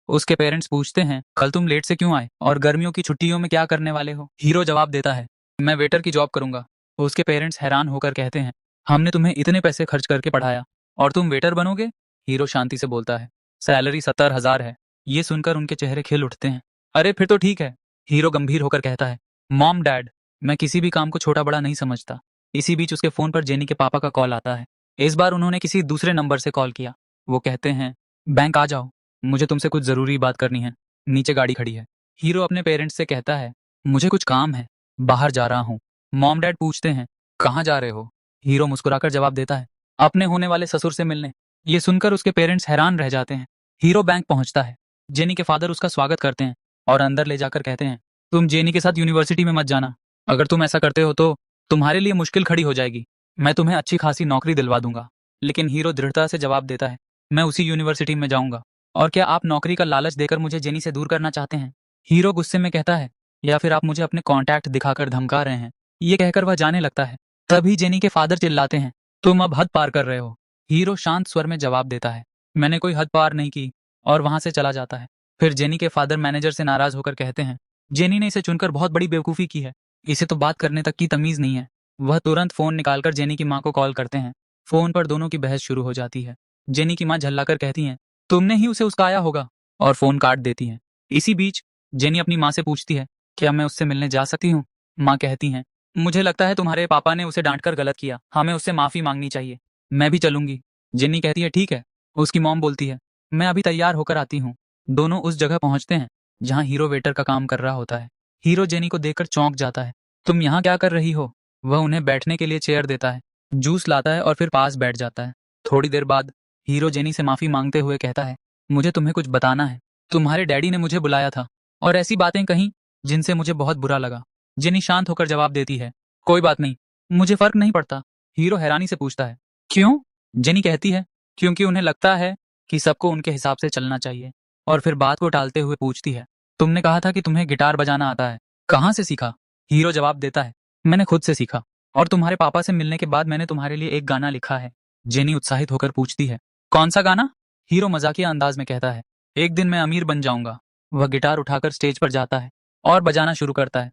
उसके पेरेंट्स पूछते हैं, कल तुम लेट से क्यों आए और गर्मियों की छुट्टियों में क्या करने वाले हो? हीरो जवाब देता है, मैं वेटर की जॉब करूंगा। उसके पेरेंट्स हैरान होकर कहते हैं, हमने तुम्हें इतने पैसे खर्च करके पढ़ाया और तुम वेटर बनोगे? हीरो शांति से बोलता है, सैलरी 70,000 है। ये सुनकर उनके चेहरे खिल उठते हैं। अरे फिर तो ठीक है। हीरो गंभीर होकर कहता है, मॉम डैड, मैं किसी भी काम को छोटा बड़ा नहीं समझता। इसी बीच उसके फोन पर जेनी के पापा का कॉल आता है। इस बार उन्होंने किसी दूसरे नंबर से कॉल किया। वो कहते हैं, बैंक आ जाओ, मुझे तुमसे कुछ जरूरी बात करनी है। नीचे गाड़ी खड़ी है। हीरो अपने पेरेंट्स से कहता है, मुझे कुछ काम है, बाहर जा रहा हूँ। मॉम डैड पूछते हैं, कहाँ जा रहे हो? हीरो मुस्कुराकर जवाब देता है, अपने होने वाले ससुर से मिलने। ये सुनकर उसके पेरेंट्स हैरान रह जाते हैं। हीरो बैंक पहुंचता है। जेनी के फादर उसका स्वागत करते हैं और अंदर ले जाकर कहते हैं, तुम जेनी के साथ यूनिवर्सिटी में मत जाना। अगर तुम ऐसा करते हो तो तुम्हारे लिए मुश्किल खड़ी हो जाएगी। मैं तुम्हें अच्छी खासी नौकरी दिलवा दूंगा। लेकिन हीरो दृढ़ता से जवाब देता है, मैं उसी यूनिवर्सिटी में जाऊंगा। और क्या आप नौकरी का लालच देकर मुझे जेनी से दूर करना चाहते हैं? हीरो गुस्से में कहता है, या फिर आप मुझे अपने कॉन्टैक्ट दिखाकर धमका रहे हैं? ये कहकर वह जाने लगता है। तभी जेनी के फादर चिल्लाते हैं, तुम अब हद पार कर रहे हो। हीरो शांत स्वर में जवाब देता है, मैंने कोई हद पार नहीं की, और वहां से चला जाता है। फिर जेनी के फादर मैनेजर से नाराज होकर कहते हैं, जेनी ने इसे चुनकर बहुत बड़ी बेवकूफ़ी की है। इसे तो बात करने तक की तमीज नहीं है। वह तुरंत फोन निकालकर जेनी की माँ को कॉल करते हैं। फोन पर दोनों की बहस शुरू हो जाती है। जेनी की माँ झल्लाकर कहती हैं, तुमने ही उसे उस्काया होगा, और फोन काट देती हैं। इसी बीच जेनी अपनी माँ से पूछती है, क्या मैं उससे मिलने जा सकती हूँ? माँ कहती हैं, मुझे लगता है तुम्हारे पापा ने उसे डांटकर गलत किया, हमें उससे माफी मांगनी चाहिए। मैं भी चलूंगी। जेनी कहती है, ठीक है। उसकी मॉम बोलती है, मैं अभी तैयार होकर आती हूँ। दोनों उस जगह पहुंचते हैं जहाँ हीरो वेटर का काम कर रहा होता है। हीरो जेनी को देखकर चौंक जाता है। तुम यहाँ क्या कर रही हो? वह उन्हें बैठने के लिए चेयर देता है, जूस लाता है और फिर पास बैठ जाता है। थोड़ी देर बाद हीरो जेनी से माफी मांगते हुए कहता है, मुझे तुम्हें कुछ बताना है। तुम्हारे डैडी ने मुझे बुलाया था और ऐसी बातें कहीं जिनसे मुझे बहुत बुरा लगा। जेनी शांत होकर जवाब देती है, कोई बात नहीं, मुझे फर्क नहीं पड़ता। हीरो हैरानी से पूछता है, क्यों? जेनी कहती है, क्योंकि उन्हें लगता है कि सबको उनके हिसाब से चलना चाहिए। और फिर बात को टालते हुए पूछती है, तुमने कहा था कि तुम्हें गिटार बजाना आता है, कहाँ से सीखा? हीरो जवाब देता है, मैंने खुद से सीखा, और तुम्हारे पापा से मिलने के बाद मैंने तुम्हारे लिए एक गाना लिखा है। जेनी उत्साहित होकर पूछती है, कौन सा गाना? हीरो मजाकिया अंदाज में कहता है, एक दिन मैं अमीर बन जाऊंगा। वह गिटार उठाकर स्टेज पर जाता है और बजाना शुरू करता है।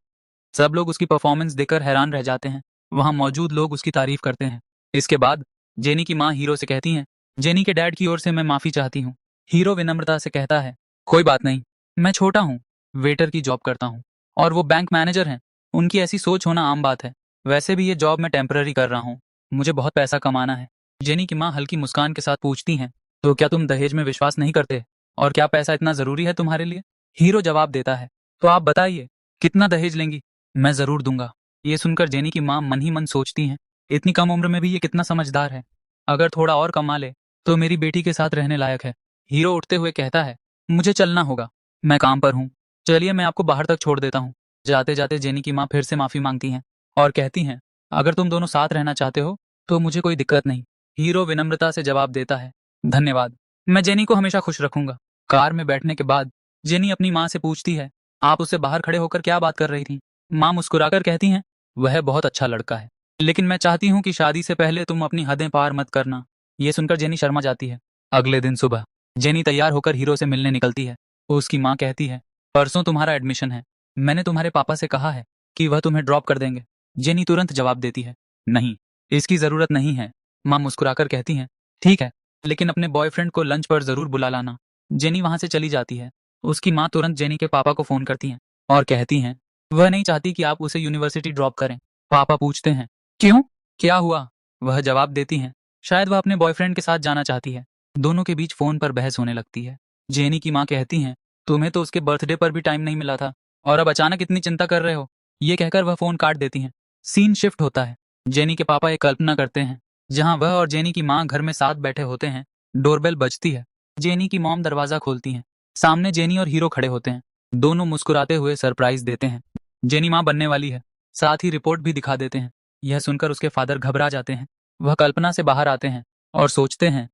सब लोग उसकी परफॉर्मेंस देखकर हैरान रह जाते हैं। वहां मौजूद लोग उसकी तारीफ करते हैं। इसके बाद जेनी की माँ हीरो से कहती हैं, जेनी के डैड की ओर से मैं माफी चाहती हूँ। हीरो विनम्रता से कहता है, कोई बात नहीं, मैं छोटा हूँ, वेटर की जॉब करता हूँ, और वो बैंक मैनेजर हैं। उनकी ऐसी सोच होना आम बात है। वैसे भी ये जॉब मैं टेम्पररी कर रहा हूँ, मुझे बहुत पैसा कमाना है। जेनी की माँ हल्की मुस्कान के साथ पूछती हैं, तो क्या तुम दहेज में विश्वास नहीं करते? और क्या पैसा इतना जरूरी है तुम्हारे लिए? हीरो जवाब देता है, तो आप बताइए, कितना दहेज लेंगी? मैं जरूर दूंगा। ये सुनकर जेनी की माँ मन ही मन सोचती हैं, इतनी कम उम्र में भी ये कितना समझदार है। अगर थोड़ा और कमा ले तो मेरी बेटी के साथ रहने लायक है। हीरो उठते हुए कहता है, मुझे चलना होगा, मैं काम पर हूँ। चलिए मैं आपको बाहर तक छोड़ देता हूँ। जाते जाते जेनी की माँ फिर से माफी मांगती हैं और कहती हैं, अगर तुम दोनों साथ रहना चाहते हो तो मुझे कोई दिक्कत नहीं। हीरो विनम्रता से जवाब देता है, धन्यवाद, मैं जेनी को हमेशा खुश रखूंगा। कार में बैठने के बाद जेनी अपनी माँ से पूछती है, आप उससे बाहर खड़े होकर क्या बात कर रही थी? माँ मुस्कुराकर कहती हैं, वह बहुत अच्छा लड़का है, लेकिन मैं चाहती हूँ कि शादी से पहले तुम अपनी हदें पार मत करना। ये सुनकर जेनी शर्मा जाती है। अगले दिन सुबह जेनी तैयार होकर हीरो से मिलने निकलती है। उसकी माँ कहती है, परसों तुम्हारा एडमिशन है, मैंने तुम्हारे पापा से कहा है कि वह तुम्हें ड्रॉप कर देंगे। जेनी तुरंत जवाब देती है, नहीं, इसकी जरूरत नहीं है। माँ मुस्कुराकर कहती हैं, ठीक है, लेकिन अपने बॉयफ्रेंड को लंच पर जरूर बुला लाना। जेनी वहां से चली जाती है। उसकी माँ तुरंत जेनी के पापा को फोन करती हैं और कहती हैं, वह नहीं चाहती कि आप उसे यूनिवर्सिटी ड्रॉप करें। पापा पूछते हैं, क्यों, क्या हुआ? वह जवाब देती हैं, शायद वह अपने बॉयफ्रेंड के साथ जाना चाहती है। दोनों के बीच फोन पर बहस होने लगती है। जेनी की माँ कहती हैं, तुम्हें तो उसके बर्थडे पर भी टाइम नहीं मिला था, और अब अचानक इतनी चिंता कर रहे हो? ये कहकर वह फोन काट देती हैं। सीन शिफ्ट होता है। जेनी के पापा एक कल्पना करते हैं जहां वह और जेनी की माँ घर में साथ बैठे होते हैं। डोरबेल बजती है। जेनी की मॉम दरवाजा खोलती हैं। सामने जेनी और हीरो खड़े होते हैं। दोनों मुस्कुराते हुए सरप्राइज देते हैं। जेनी माँ बनने वाली है, साथ ही रिपोर्ट भी दिखा देते हैं। यह सुनकर उसके फादर घबरा जाते हैं। वह कल्पना से बाहर आते हैं और सोचते हैं,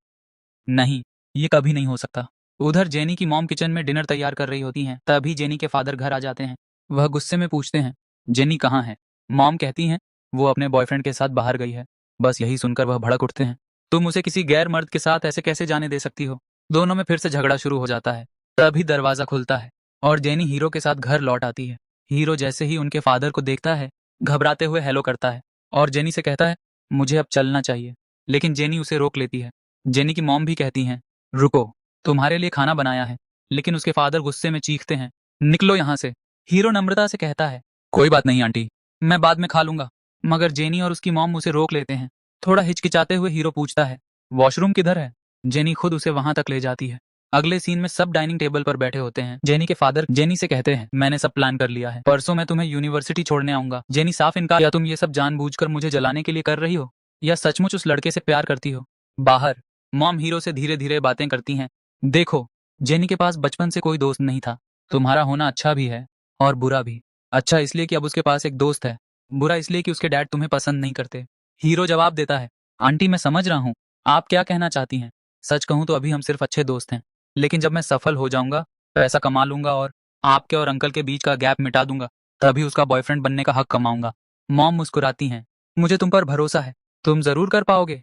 नहीं, ये कभी नहीं हो सकता। उधर जेनी की मॉम किचन में डिनर तैयार कर रही होती हैं। तभी जेनी के फादर घर आ जाते हैं। वह गुस्से में पूछते हैं, जेनी कहाँ है? मॉम कहती हैं, वो अपने बॉयफ्रेंड के साथ बाहर गई है। बस यही सुनकर वह भड़क उठते हैं, तुम उसे किसी गैर मर्द के साथ ऐसे कैसे जाने दे सकती हो? दोनों में फिर से झगड़ा शुरू हो जाता है। तभी दरवाजा खुलता है और जेनी हीरो के साथ घर लौट आती है। हीरो जैसे ही उनके फादर को देखता है, घबराते हुए हेलो करता है और जेनी से कहता है, मुझे अब चलना चाहिए। लेकिन जेनी उसे रोक लेती है। जेनी की मॉम भी कहती हैं, रुको, तुम्हारे लिए खाना बनाया है। लेकिन उसके फादर गुस्से में चीखते हैं, निकलो यहाँ से। हीरो नम्रता से कहता है, कोई बात नहीं आंटी, मैं बाद में खा लूंगा। मगर जेनी और उसकी मॉम उसे रोक लेते हैं। थोड़ा हिचकिचाते हुए हीरो पूछता है, वॉशरूम किधर है? जेनी खुद उसे वहां तक ले जाती है। अगले सीन में सब डाइनिंग टेबल पर बैठे होते हैं। जेनी के फादर जेनी से कहते हैं, मैंने सब प्लान कर लिया है, परसों मैं तुम्हें यूनिवर्सिटी छोड़ने आऊंगा। जेनी साफ इनकार, या तुम ये सब जानबूझकर मुझे जलाने के लिए कर रही हो, या सचमुच उस लड़के से प्यार करती हो? बाहर मॉम हीरो से धीरे धीरे बातें करती हैं, देखो, जेनी के पास बचपन से कोई दोस्त नहीं था। तुम्हारा होना अच्छा भी है और बुरा भी। अच्छा इसलिए कि अब उसके पास एक दोस्त है, बुरा इसलिए कि उसके डैड तुम्हें पसंद नहीं करते। हीरो जवाब देता है, आंटी मैं समझ रहा हूँ आप क्या कहना चाहती हैं। सच कहूँ तो अभी हम सिर्फ अच्छे दोस्त हैं, लेकिन जब मैं सफल हो जाऊंगा, पैसा कमा लूंगा और आपके और अंकल के बीच का गैप मिटा दूंगा, तभी उसका बॉयफ्रेंड बनने का हक कमाऊंगा। मॉम मुस्कुराती हैं, मुझे तुम पर भरोसा है, तुम जरूर कर पाओगे।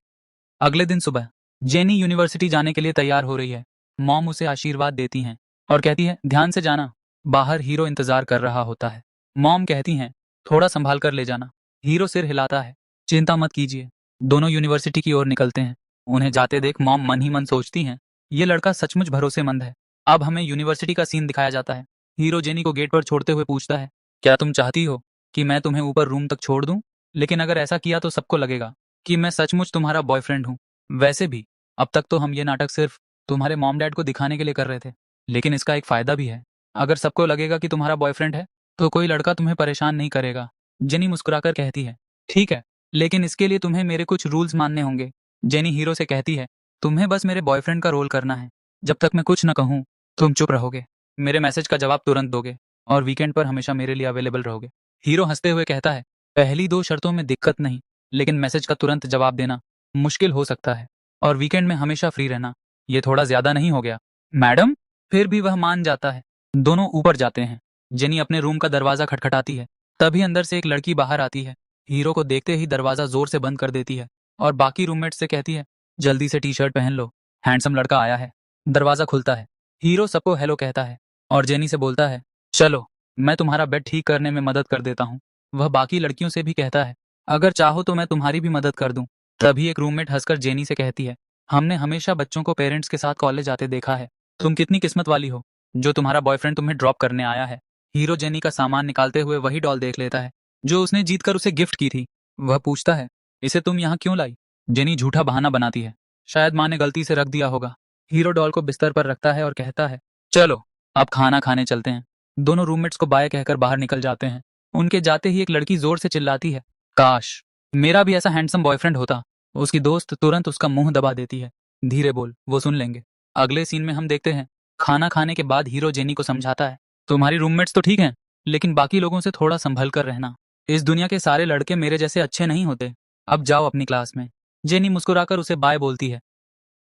अगले दिन सुबह जेनी यूनिवर्सिटी जाने के लिए तैयार हो रही है। मॉम उसे आशीर्वाद देती हैं और कहती है, ध्यान से जाना। बाहर हीरो इंतजार कर रहा होता है। मॉम कहती हैं, थोड़ा संभाल कर ले जाना। हीरो सिर हिलाता है, चिंता मत कीजिए। दोनों यूनिवर्सिटी की ओर निकलते हैं। उन्हें जाते देख मॉम मन ही मन सोचती हैं, ये लड़का सचमुच भरोसेमंद है। अब हमें यूनिवर्सिटी का सीन दिखाया जाता है। हीरो जेनी को गेट पर छोड़ते हुए पूछता है, क्या तुम चाहती हो कि मैं तुम्हें ऊपर रूम तक छोड़ दूं? लेकिन अगर ऐसा किया तो सबको लगेगा कि मैं सचमुच तुम्हारा बॉयफ्रेंड हूँ। वैसे भी अब तक तो हम ये नाटक सिर्फ तुम्हारे मॉम डैड को दिखाने के लिए कर रहे थे, लेकिन इसका एक फायदा भी है। अगर सबको लगेगा कि तुम्हारा बॉयफ्रेंड है, तो कोई लड़का तुम्हें परेशान नहीं करेगा। जेनी मुस्कुराकर कहती है, ठीक है, लेकिन इसके लिए तुम्हें मेरे कुछ रूल्स मानने होंगे। जेनी हीरो से कहती है, तुम्हें बस मेरे बॉयफ्रेंड का रोल करना है। जब तक मैं कुछ न कहूँ, तुम चुप रहोगे, मेरे मैसेज का जवाब तुरंत दोगे और वीकेंड पर हमेशा मेरे लिए अवेलेबल रहोगे। हीरो हंसते हुए कहता है, पहली दो शर्तों में दिक्कत नहीं, लेकिन मैसेज का तुरंत जवाब देना मुश्किल हो सकता है, और वीकेंड में हमेशा फ्री रहना, ये थोड़ा ज्यादा नहीं हो गया मैडम? फिर भी वह मान जाता है। दोनों ऊपर जाते हैं। जेनी अपने रूम का दरवाजा खटखटाती है। तभी अंदर से एक लड़की बाहर आती है। हीरो को देखते ही दरवाजा जोर से बंद कर देती है और बाकी रूममेट से कहती है, जल्दी से टी शर्ट पहन लो, हैंडसम लड़का आया है। दरवाजा खुलता है। हीरो सबको हेलो कहता है और जेनी से बोलता है, चलो मैं तुम्हारा बेड ठीक करने में मदद कर देता हूँ। वह बाकी लड़कियों से भी कहता है, अगर चाहो तो मैं तुम्हारी भी मदद कर दूं। तभी एक रूममेट हंसकर जेनी से कहती है, हमने हमेशा बच्चों को पेरेंट्स के साथ कॉलेज आते देखा है। तुम कितनी किस्मत वाली हो जो तुम्हारा बॉयफ्रेंड तुम्हें ड्रॉप करने आया है। हीरो जेनी का सामान निकालते हुए वही डॉल देख लेता है जो उसने जीतकर उसे गिफ्ट की थी। वह पूछता है, इसे तुम यहाँ क्यों लाई? जेनी झूठा बहाना बनाती है, शायद माँ ने गलती से रख दिया होगा। हीरो डॉल को बिस्तर पर रखता है और कहता है, चलो अब खाना खाने चलते हैं। दोनों रूममेट्स को बाय कहकर बाहर निकल जाते हैं। उनके जाते ही एक लड़की जोर से चिल्लाती है, काश मेरा भी ऐसा हैंडसम बॉयफ्रेंड होता। उसकी दोस्त तुरंत उसका मुंह दबा देती है, धीरे बोल, वो सुन लेंगे। अगले सीन में हम देखते हैं, खाना खाने के बाद हीरो जेनी को समझाता है, तुम्हारी रूममेट्स तो ठीक हैं, लेकिन बाकी लोगों से थोड़ा संभल कर रहना। इस दुनिया के सारे लड़के मेरे जैसे अच्छे नहीं होते। अब जाओ अपनी क्लास में। जेनी मुस्कुराकर उसे बाय बोलती है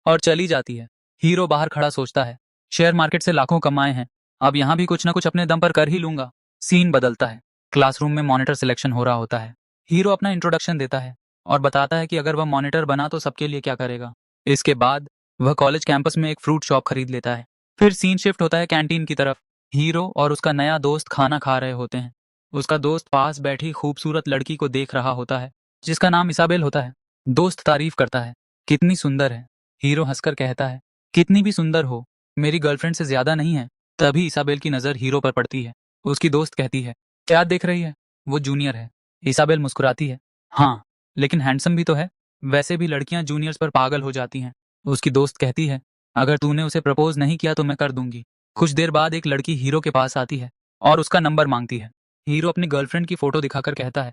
और चली जाती है। हीरो बाहर खड़ा सोचता है, शेयर मार्केट से लाखों कमाए हैं, अब यहाँ भी कुछ ना कुछ अपने दम पर कर ही लूंगा। सीन बदलता है। क्लासरूम में मॉनिटर सिलेक्शन हो रहा होता है। हीरो अपना इंट्रोडक्शन देता है और बताता है कि अगर वह मॉनिटर बना तो सबके लिए क्या करेगा। इसके बाद वह कॉलेज कैंपस में एक फ्रूट शॉप खरीद लेता है। फिर सीन शिफ्ट होता है कैंटीन की तरफ। हीरो और उसका नया दोस्त खाना खा रहे होते हैं। उसका दोस्त पास बैठी खूबसूरत लड़की को देख रहा होता है जिसका नाम इसाबेल होता है। दोस्त तारीफ करता है, कितनी सुंदर है। हीरो हंसकर कहता है, कितनी भी सुंदर हो, मेरी गर्लफ्रेंड से ज्यादा नहीं है। तभी इसाबेल की नजर हीरो पर पड़ती है। उसकी दोस्त कहती है, क्या देख रही है, वो जूनियर है। इसाबेल मुस्कुराती है, हाँ, लेकिन हैंडसम भी तो है। वैसे भी लड़कियां जूनियर्स पर पागल हो जाती हैं। उसकी दोस्त कहती है, अगर तूने उसे प्रपोज नहीं किया तो मैं कर दूंगी। कुछ देर बाद एक लड़की हीरो के पास आती है और उसका नंबर मांगती है। हीरो अपनी गर्लफ्रेंड की फोटो दिखाकर कहता है,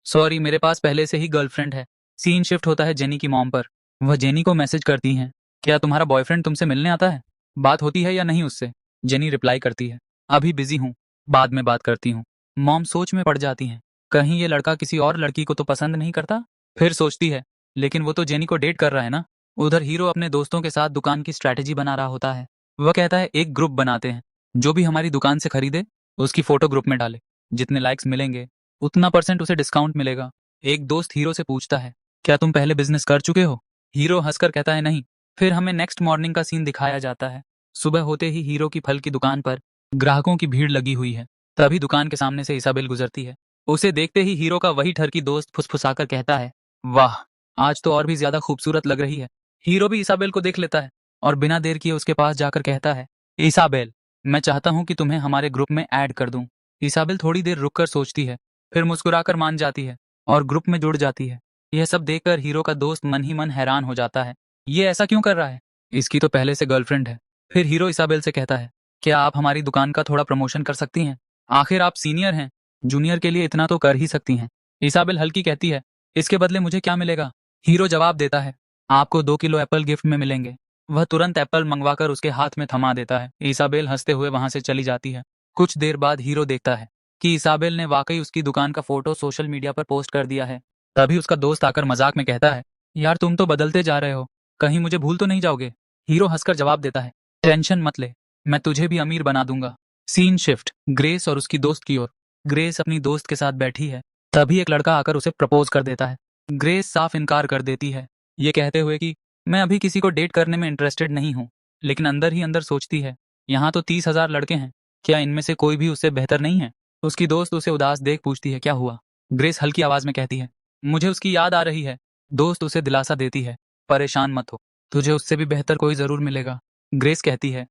सॉरी मेरे पास पहले से ही गर्लफ्रेंड है। सीन शिफ्ट होता है जेनी की मॉम पर। वह जेनी को मैसेज करती हैं, क्या तुम्हारा बॉयफ्रेंड तुमसे मिलने आता है? बात होती है या नहीं उससे? जेनी रिप्लाई करती है, अभी बिजी हूँ, बाद में बात करती हूँ। मॉम सोच में पड़ जाती हैं, कहीं ये लड़का किसी और लड़की को तो पसंद नहीं करता। फिर सोचती है, लेकिन वो तो जेनी को डेट कर रहा है ना। उधर हीरो अपने दोस्तों के साथ दुकान की स्ट्रैटेजी बना रहा होता है। वह कहता है एक ग्रुप बनाते हैं, जो भी हमारी दुकान से खरीदे उसकी फोटो ग्रुप में डाले, जितने लाइक्स मिलेंगे उतना % उसे डिस्काउंट मिलेगा। एक दोस्त हीरो से पूछता है, क्या तुम पहले बिजनेस कर चुके हो? हीरो हंसकर कहता है नहीं। फिर हमें नेक्स्ट मॉर्निंग का सीन दिखाया जाता है। सुबह होते ही हीरो की फल की दुकान पर ग्राहकों की भीड़ लगी हुई है। तभी दुकान के सामने से इसाबेल गुजरती है। उसे देखते ही हीरो का वही ठरकी दोस्त फुसफुसाकर कहता है, वाह, आज तो और भी ज्यादा खूबसूरत लग रही है। हीरो भी इसाबेल को देख लेता है और बिना देर किए उसके पास जाकर कहता है, इसाबेल, मैं चाहता हूं कि तुम्हें हमारे ग्रुप में ऐड कर दूं। इसाबेल थोड़ी देर रुककर सोचती है, फिर मुस्कुराकर मान जाती है और ग्रुप में जुड़ जाती है। यह सब देखकर हीरो का दोस्त मन ही मन हैरान हो जाता है। ये ऐसा क्यों कर रहा है? इसकी तो पहले से गर्लफ्रेंड है। फिर हीरो इसाबेल से कहता है, क्या आप हमारी दुकान का थोड़ा प्रमोशन कर सकती हैं? आखिर आप सीनियर हैं, जूनियर के लिए इतना तो कर ही सकती हैं। इसाबेल हल्की कहती है, इसके बदले मुझे क्या मिलेगा? हीरो जवाब देता है, आपको 2 किलो एप्पल गिफ्ट में मिलेंगे। वह तुरंत एप्पल मंगवाकर उसके हाथ में थमा देता है। इसाबेल हंसते हुए वहां से चली जाती है। कुछ देर बाद हीरो देखता है कि इसाबेल ने वाकई उसकी दुकान का फोटो सोशल मीडिया पर पोस्ट कर दिया है। तभी उसका दोस्त आकर मजाक में कहता है, यार तुम तो बदलते जा रहे हो, कहीं मुझे भूल तो नहीं जाओगे? हीरो हंसकर जवाब देता है, टेंशन मत ले, मैं तुझे भी अमीर बना दूंगा। सीन शिफ्ट ग्रेस और उसकी दोस्त की ओर। ग्रेस अपनी दोस्त के साथ बैठी है। तभी एक लड़का आकर उसे प्रपोज कर देता है। ग्रेस साफ इनकार कर देती है, ये कहते हुए कि मैं अभी किसी को डेट करने में इंटरेस्टेड नहीं हूँ। लेकिन अंदर ही अंदर सोचती है, यहाँ तो 30,000 लड़के हैं, क्या इनमें से कोई भी उससे बेहतर नहीं है? उसकी दोस्त उसे उदास देख पूछती है, क्या हुआ? ग्रेस हल्की आवाज में कहती है, मुझे उसकी याद आ रही है। दोस्त उसे दिलासा देती है, परेशान मत हो, तुझे उससे भी बेहतर कोई जरूर मिलेगा। ग्रेस कहती है,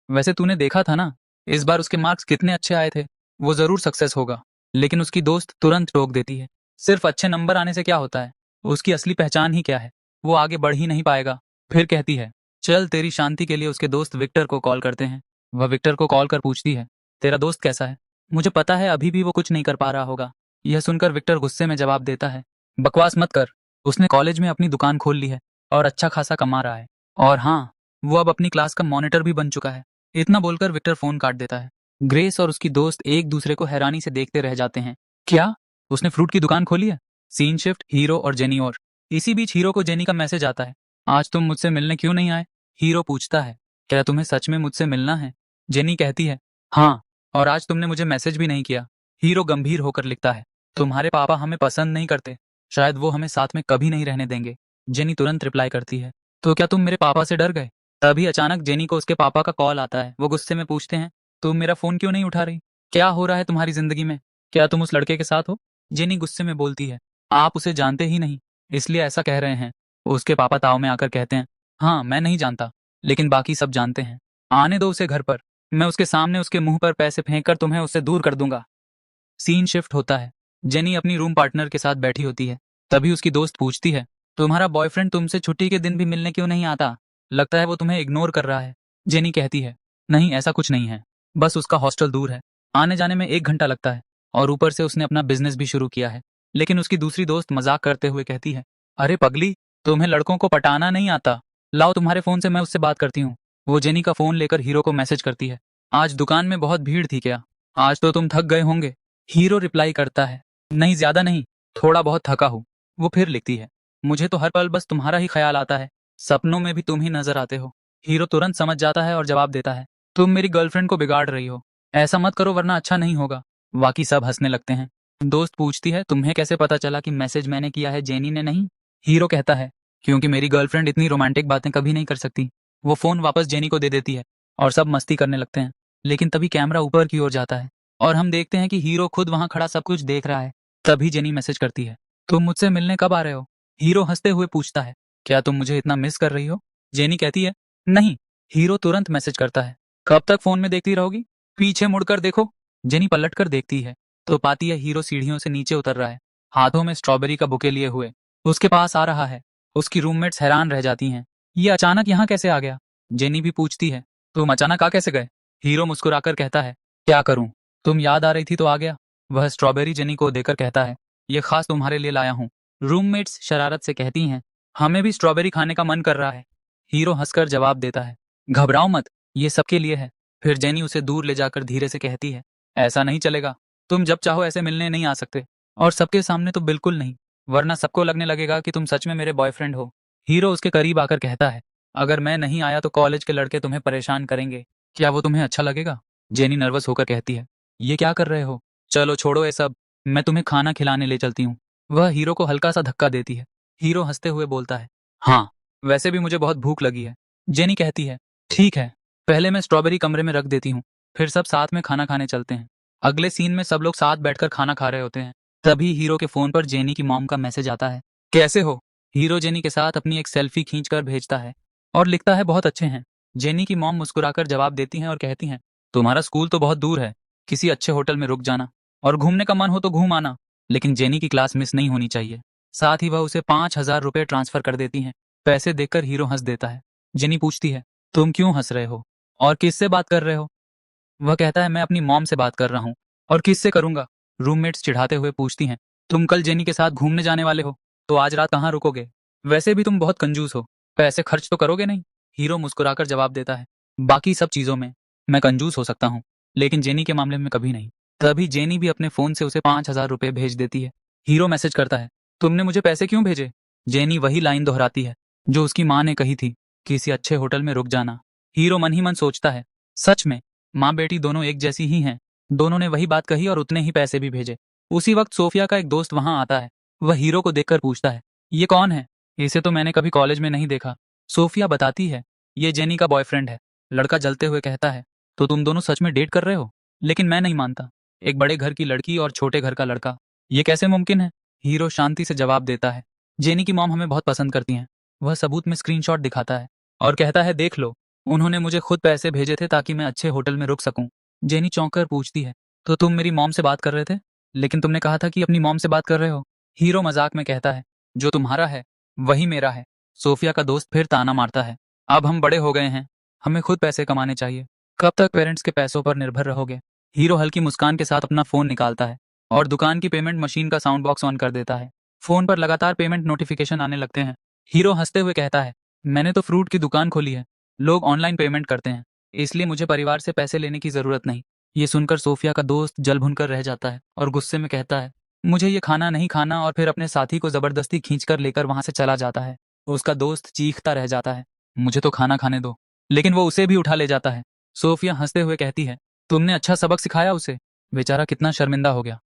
वैसे तूने देखा था ना, इस बार उसके मार्क्स कितने अच्छे आए थे, वो जरूर सक्सेस होगा। लेकिन उसकी दोस्त तुरंत टोक देती है, सिर्फ अच्छे नंबर आने से क्या होता है? उसकी असली पहचान ही क्या है? वो आगे बढ़ ही नहीं पाएगा। फिर कहती है, चल तेरी शांति के लिए उसके दोस्त विक्टर को कॉल करते हैं। वह विक्टर को कॉल कर पूछती है, तेरा दोस्त कैसा है? मुझे पता है अभी भी वो कुछ नहीं कर पा रहा होगा। यह सुनकर विक्टर गुस्से में जवाब देता है, बकवास मत कर, उसने कॉलेज में अपनी दुकान खोल ली है और अच्छा खासा कमा रहा है। और हाँ, वो अब अपनी क्लास का मॉनिटर भी बन चुका है। इतना बोलकर विक्टर फोन काट देता है। ग्रेस और उसकी दोस्त एक दूसरे को हैरानी से देखते रह जाते हैं। क्या उसने फ्रूट की दुकान खोली है? सीन शिफ्ट हीरो और जेनी और। इसी बीच हीरो को जेनी का मैसेज आता है, आज तुम मुझसे मिलने क्यों नहीं आए? हीरो पूछता है, क्या तुम्हें सच में मुझसे मिलना है? जेनी कहती है, हाँ, और आज तुमने मुझे मैसेज भी नहीं किया। हीरो गंभीर होकर लिखता है, तुम्हारे पापा हमें पसंद नहीं करते, शायद वो हमें साथ में कभी नहीं रहने देंगे। जेनी तुरंत रिप्लाई करती है, तो क्या तुम मेरे पापा से डर गए? तभी अचानक जेनी को उसके पापा का कॉल आता है। वो गुस्से में पूछते हैं, तुम मेरा फोन क्यों नहीं उठा रही? क्या हो रहा है तुम्हारी जिंदगी में? क्या तुम उस लड़के के साथ हो? जेनी गुस्से में बोलती है, आप उसे जानते ही नहीं, इसलिए ऐसा कह रहे हैं। उसके पापा ताव में आकर कहते हैं, हाँ मैं नहीं जानता, लेकिन बाकी सब जानते हैं। आने दो उसे घर पर, मैं उसके सामने उसके मुंह पर पैसे फेंक कर तुम्हें उससे दूर कर दूंगा। सीन शिफ्ट होता है। जेनी अपनी रूम पार्टनर के साथ बैठी होती है। तभी उसकी दोस्त पूछती है, तुम्हारा बॉयफ्रेंड तुमसे छुट्टी के दिन भी मिलने क्यों नहीं आता? लगता है वो तुम्हें इग्नोर कर रहा है। जेनी कहती है, नहीं ऐसा कुछ नहीं है, बस उसका हॉस्टल दूर है, आने जाने में 1 घंटा लगता है, और ऊपर से उसने अपना बिजनेस भी शुरू किया है। लेकिन उसकी दूसरी दोस्त मजाक करते हुए कहती है, अरे पगली, तुम्हें लड़कों को पटाना नहीं आता, लाओ तुम्हारे फोन से मैं उससे बात करती हूँ। वो जेनी का फोन लेकर हीरो को मैसेज करती है, आज दुकान में बहुत भीड़ थी क्या? आज तो तुम थक गए होंगे। हीरो रिप्लाई करता है, नहीं ज्यादा नहीं, थोड़ा बहुत थका हूँ। वो फिर लिखती है, मुझे तो हर पल बस तुम्हारा ही ख्याल आता है, सपनों में भी तुम ही नजर आते हो। हीरो तुरंत समझ जाता है और जवाब देता है, तुम मेरी गर्लफ्रेंड को बिगाड़ रही हो, ऐसा मत करो वरना अच्छा नहीं होगा। बाकी सब हंसने लगते हैं। दोस्त पूछती है, तुम्हें कैसे पता चला कि मैसेज मैंने किया है, जेनी ने नहीं? हीरो कहता है, क्योंकि मेरी गर्लफ्रेंड इतनी रोमांटिक बातें कभी नहीं कर सकती। वो फोन वापस जेनी को दे देती है और सब मस्ती करने लगते हैं। लेकिन तभी कैमरा ऊपर की ओर जाता है और हम देखते हैं कि हीरो खुद वहां खड़ा सब कुछ देख रहा है। तभी जेनी मैसेज करती है, तुम मुझसे मिलने कब आ रहे हो? हीरो हंसते हुए पूछता है, क्या तुम मुझे इतना मिस कर रही हो? जेनी कहती है, नहीं। हीरो तुरंत मैसेज करता है, कब तक फोन में देखती रहोगी? पीछे मुड़कर देखो। जेनी पलट कर देखती है तो पाती है हीरो सीढ़ियों से नीचे उतर रहा है, हाथों में स्ट्रॉबेरी का बुके लिए हुए उसके पास आ रहा है। उसकी रूममेट्स हैरान रह जाती हैं, ये अचानक यहाँ कैसे आ गया? जेनी भी पूछती है, तुम अचानक आ कैसे गए? हीरो मुस्कुराकर कहता है, क्या करूं, तुम याद आ रही थी तो आ गया। वह स्ट्रॉबेरी जेनी को देकर कहता है, ये खास तुम्हारे लिए लाया हूँ। रूममेट्स शरारत से कहती हैं, हमें भी स्ट्रॉबेरी खाने का मन कर रहा है। हीरो हंसकर जवाब देता है, घबराओ मत, ये सबके लिए है। फिर जेनी उसे दूर ले जाकर धीरे से कहती है, ऐसा नहीं चलेगा, तुम जब चाहो ऐसे मिलने नहीं आ सकते, और सबके सामने तो बिल्कुल नहीं। वरना सबको लगने लगेगा कि तुम सच में मेरे बॉयफ्रेंड हो। हीरो उसके करीब आकर कहता है, अगर मैं नहीं आया तो कॉलेज के लड़के तुम्हें परेशान करेंगे। क्या वो तुम्हें अच्छा लगेगा? जेनी नर्वस होकर कहती है, ये क्या कर रहे हो? चलो छोड़ो ये सब, मैं तुम्हें खाना खिलाने ले चलती हूँ। वह हीरो को हल्का सा धक्का देती है। हीरो हंसते हुए बोलता है, हाँ, वैसे भी मुझे बहुत भूख लगी है। जेनी कहती है, ठीक है, पहले मैं स्ट्रॉबेरी कमरे में रख देती हूँ, फिर सब साथ में खाना खाने चलते हैं। अगले सीन में सब लोग साथ बैठकर खाना खा रहे होते हैं। तभी हीरो के फोन पर जेनी की मॉम का मैसेज आता है। कैसे हो? हीरो जेनी के साथ अपनी एक सेल्फी खींचकर भेजता है और लिखता है, बहुत अच्छे हैं। जेनी की मॉम मुस्कुराकर जवाब देती हैं और कहती हैं, तुम्हारा स्कूल तो बहुत दूर है, किसी अच्छे होटल में रुक जाना, और घूमने का मन हो तो घूम आना, लेकिन जेनी की क्लास मिस नहीं होनी चाहिए। साथ ही वह उसे 5,000 रुपये ट्रांसफर कर देती हैं। पैसे देखकर हीरो हंस देता है। जेनी पूछती है, तुम क्यों हंस रहे हो और किससे बात कर रहे हो? वह कहता है, मैं अपनी मॉम से बात कर रहा हूँ। और किससे करूंगा? रूममेट्स चिढ़ाते हुए पूछती हैं, तुम कल जेनी के साथ घूमने जाने वाले हो, तो आज रात कहाँ रुकोगे? वैसे भी तुम बहुत कंजूस हो, पैसे खर्च तो करोगे नहीं? हीरो मुस्कुराकर जवाब देता है, बाकी सब चीजों में मैं कंजूस हो सकता हूँ, लेकिन जेनी के मामले में कभी नहीं। तभी जेनी भी अपने फोन से उसे 5,000 रुपये भेज देती है। हीरो मैसेज करता है, तुमने मुझे पैसे क्यों भेजे? जेनी वही लाइन दोहराती है जो उसकी माँ ने कही थी, किसी अच्छे होटल में रुक जाना। हीरो मन ही मन सोचता है, सच में माँ बेटी दोनों एक जैसी ही हैं। दोनों ने वही बात कही और उतने ही पैसे भी भेजे। उसी वक्त सोफिया का एक दोस्त वहां आता है। वह हीरो को देखकर पूछता है, ये कौन है? इसे तो मैंने कभी कॉलेज में नहीं देखा। सोफिया बताती है, ये जेनी का बॉयफ्रेंड है। लड़का जलते हुए कहता है, तो तुम दोनों सच में डेट कर रहे हो? लेकिन मैं नहीं मानता, एक बड़े घर की लड़की और छोटे घर का लड़का, ये कैसे मुमकिन है? हीरो शांति से जवाब देता है, जेनी की मॉम हमें बहुत पसंद करती हैं। वह सबूत में स्क्रीनशॉट दिखाता है और कहता है, देख लो, उन्होंने मुझे खुद पैसे भेजे थे ताकि मैं अच्छे होटल में रुक सकूं। जेनी चौंक कर पूछती है, तो तुम मेरी मॉम से बात कर रहे थे? लेकिन तुमने कहा था कि अपनी मॉम से बात कर रहे हो। हीरो मजाक में कहता है, जो तुम्हारा है वही मेरा है। सोफिया का दोस्त फिर ताना मारता है, अब हम बड़े हो गए हैं, हमें खुद पैसे कमाने चाहिए। कब तक पेरेंट्स के पैसों पर निर्भर रहोगे? हीरो हल्की मुस्कान के साथ अपना फोन निकालता है और दुकान की पेमेंट मशीन का साउंड बॉक्स ऑन कर देता है। फोन पर लगातार पेमेंट नोटिफिकेशन आने लगते हैं। हीरो हंसते हुए कहता है, मैंने तो फ्रूट की दुकान खोली है, लोग ऑनलाइन पेमेंट करते हैं, इसलिए मुझे परिवार से पैसे लेने की जरूरत नहीं। ये सुनकर सोफिया का दोस्त जल भुनकर रह जाता है और गुस्से में कहता है, मुझे ये खाना नहीं खाना, और फिर अपने साथी को जबरदस्ती खींचकर लेकर वहां से चला जाता है। उसका दोस्त चीखता रह जाता है, मुझे तो खाना खाने दो, लेकिन वो उसे भी उठा ले जाता है। सोफिया हंसते हुए कहती है, तुमने अच्छा सबक सिखाया उसे, बेचारा कितना शर्मिंदा हो गया।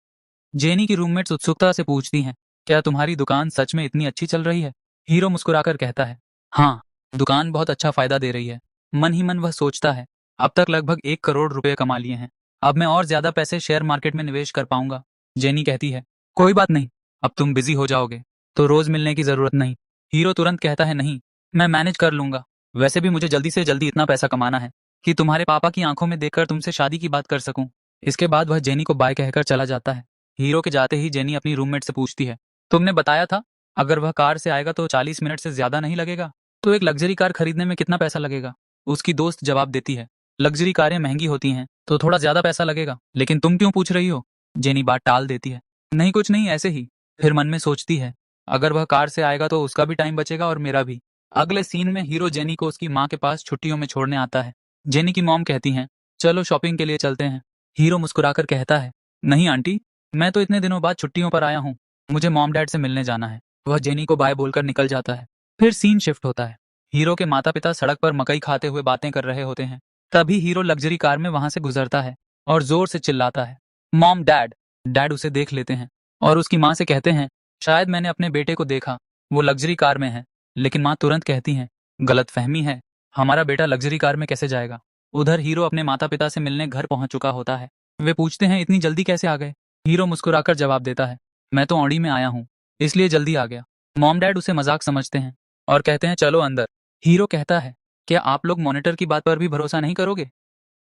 जेनी की रूममेट्स उत्सुकता से पूछती हैं, क्या तुम्हारी दुकान सच में इतनी अच्छी चल रही है? हीरो मुस्कुराकर कहता है, हाँ, दुकान बहुत अच्छा फायदा दे रही है। मन ही मन वह सोचता है, अब तक लगभग 1 करोड़ रुपए कमा लिए हैं, अब मैं और ज्यादा पैसे शेयर मार्केट में निवेश कर पाऊंगा। जेनी कहती है, कोई बात नहीं, अब तुम बिजी हो जाओगे तो रोज मिलने की जरूरत नहीं। हीरो तुरंत कहता है, नहीं, मैं मैनेज कर लूंगा। वैसे भी मुझे जल्दी से जल्दी इतना पैसा कमाना है कि तुम्हारे पापा की आंखों में देखकर तुमसे शादी की बात कर सकूं। इसके बाद वह जेनी को बाय कहकर चला जाता है। हीरो के जाते ही जेनी अपनी रूममेट से पूछती है, तुमने बताया था अगर वह कार से आएगा तो 40 मिनट से ज्यादा नहीं लगेगा, तो एक लग्जरी कार खरीदने में कितना पैसा लगेगा? उसकी दोस्त जवाब देती है, लग्जरी कारें महंगी होती हैं तो थोड़ा ज्यादा पैसा लगेगा, लेकिन तुम क्यों पूछ रही हो? जेनी बात टाल देती है, नहीं कुछ नहीं, ऐसे ही। फिर मन में सोचती है, अगर वह कार से आएगा तो उसका भी टाइम बचेगा और मेरा भी। अगले सीन में हीरो जेनी को उसकी माँ के पास छुट्टियों में छोड़ने आता है। जेनी की मॉम कहती हैं, चलो शॉपिंग के लिए चलते हैं। हीरो मुस्कुराकर कहता है, नहीं आंटी, मैं तो इतने दिनों बाद छुट्टियों पर आया हूँ, मुझे मॉम डैड से मिलने जाना है। वह जेनी को बाय बोलकर निकल जाता है। फिर सीन शिफ्ट होता है। हीरो के माता पिता सड़क पर मकई खाते हुए बातें कर रहे होते हैं। तभी हीरो लग्जरी कार में वहां से गुजरता है और जोर से चिल्लाता है, मॉम डैड। डैड उसे देख लेते हैं और उसकी माँ से कहते हैं, शायद मैंने अपने बेटे को देखा, वो लग्जरी कार में है। लेकिन माँ तुरंत कहती हैं, गलतफहमी है, हमारा बेटा लग्जरी कार में कैसे जाएगा? उधर हीरो अपने माता पिता से मिलने घर पहुंच चुका होता है। वे पूछते हैं, इतनी जल्दी कैसे आ गए? हीरो मुस्कुराकर जवाब देता है, मैं तो ऑडी में आया हूँ, इसलिए जल्दी आ गया। मॉम डैड उसे मजाक समझते हैं और कहते हैं, चलो अंदर। हीरो कहता है, क्या आप लोग मॉनिटर की बात पर भी भरोसा नहीं करोगे?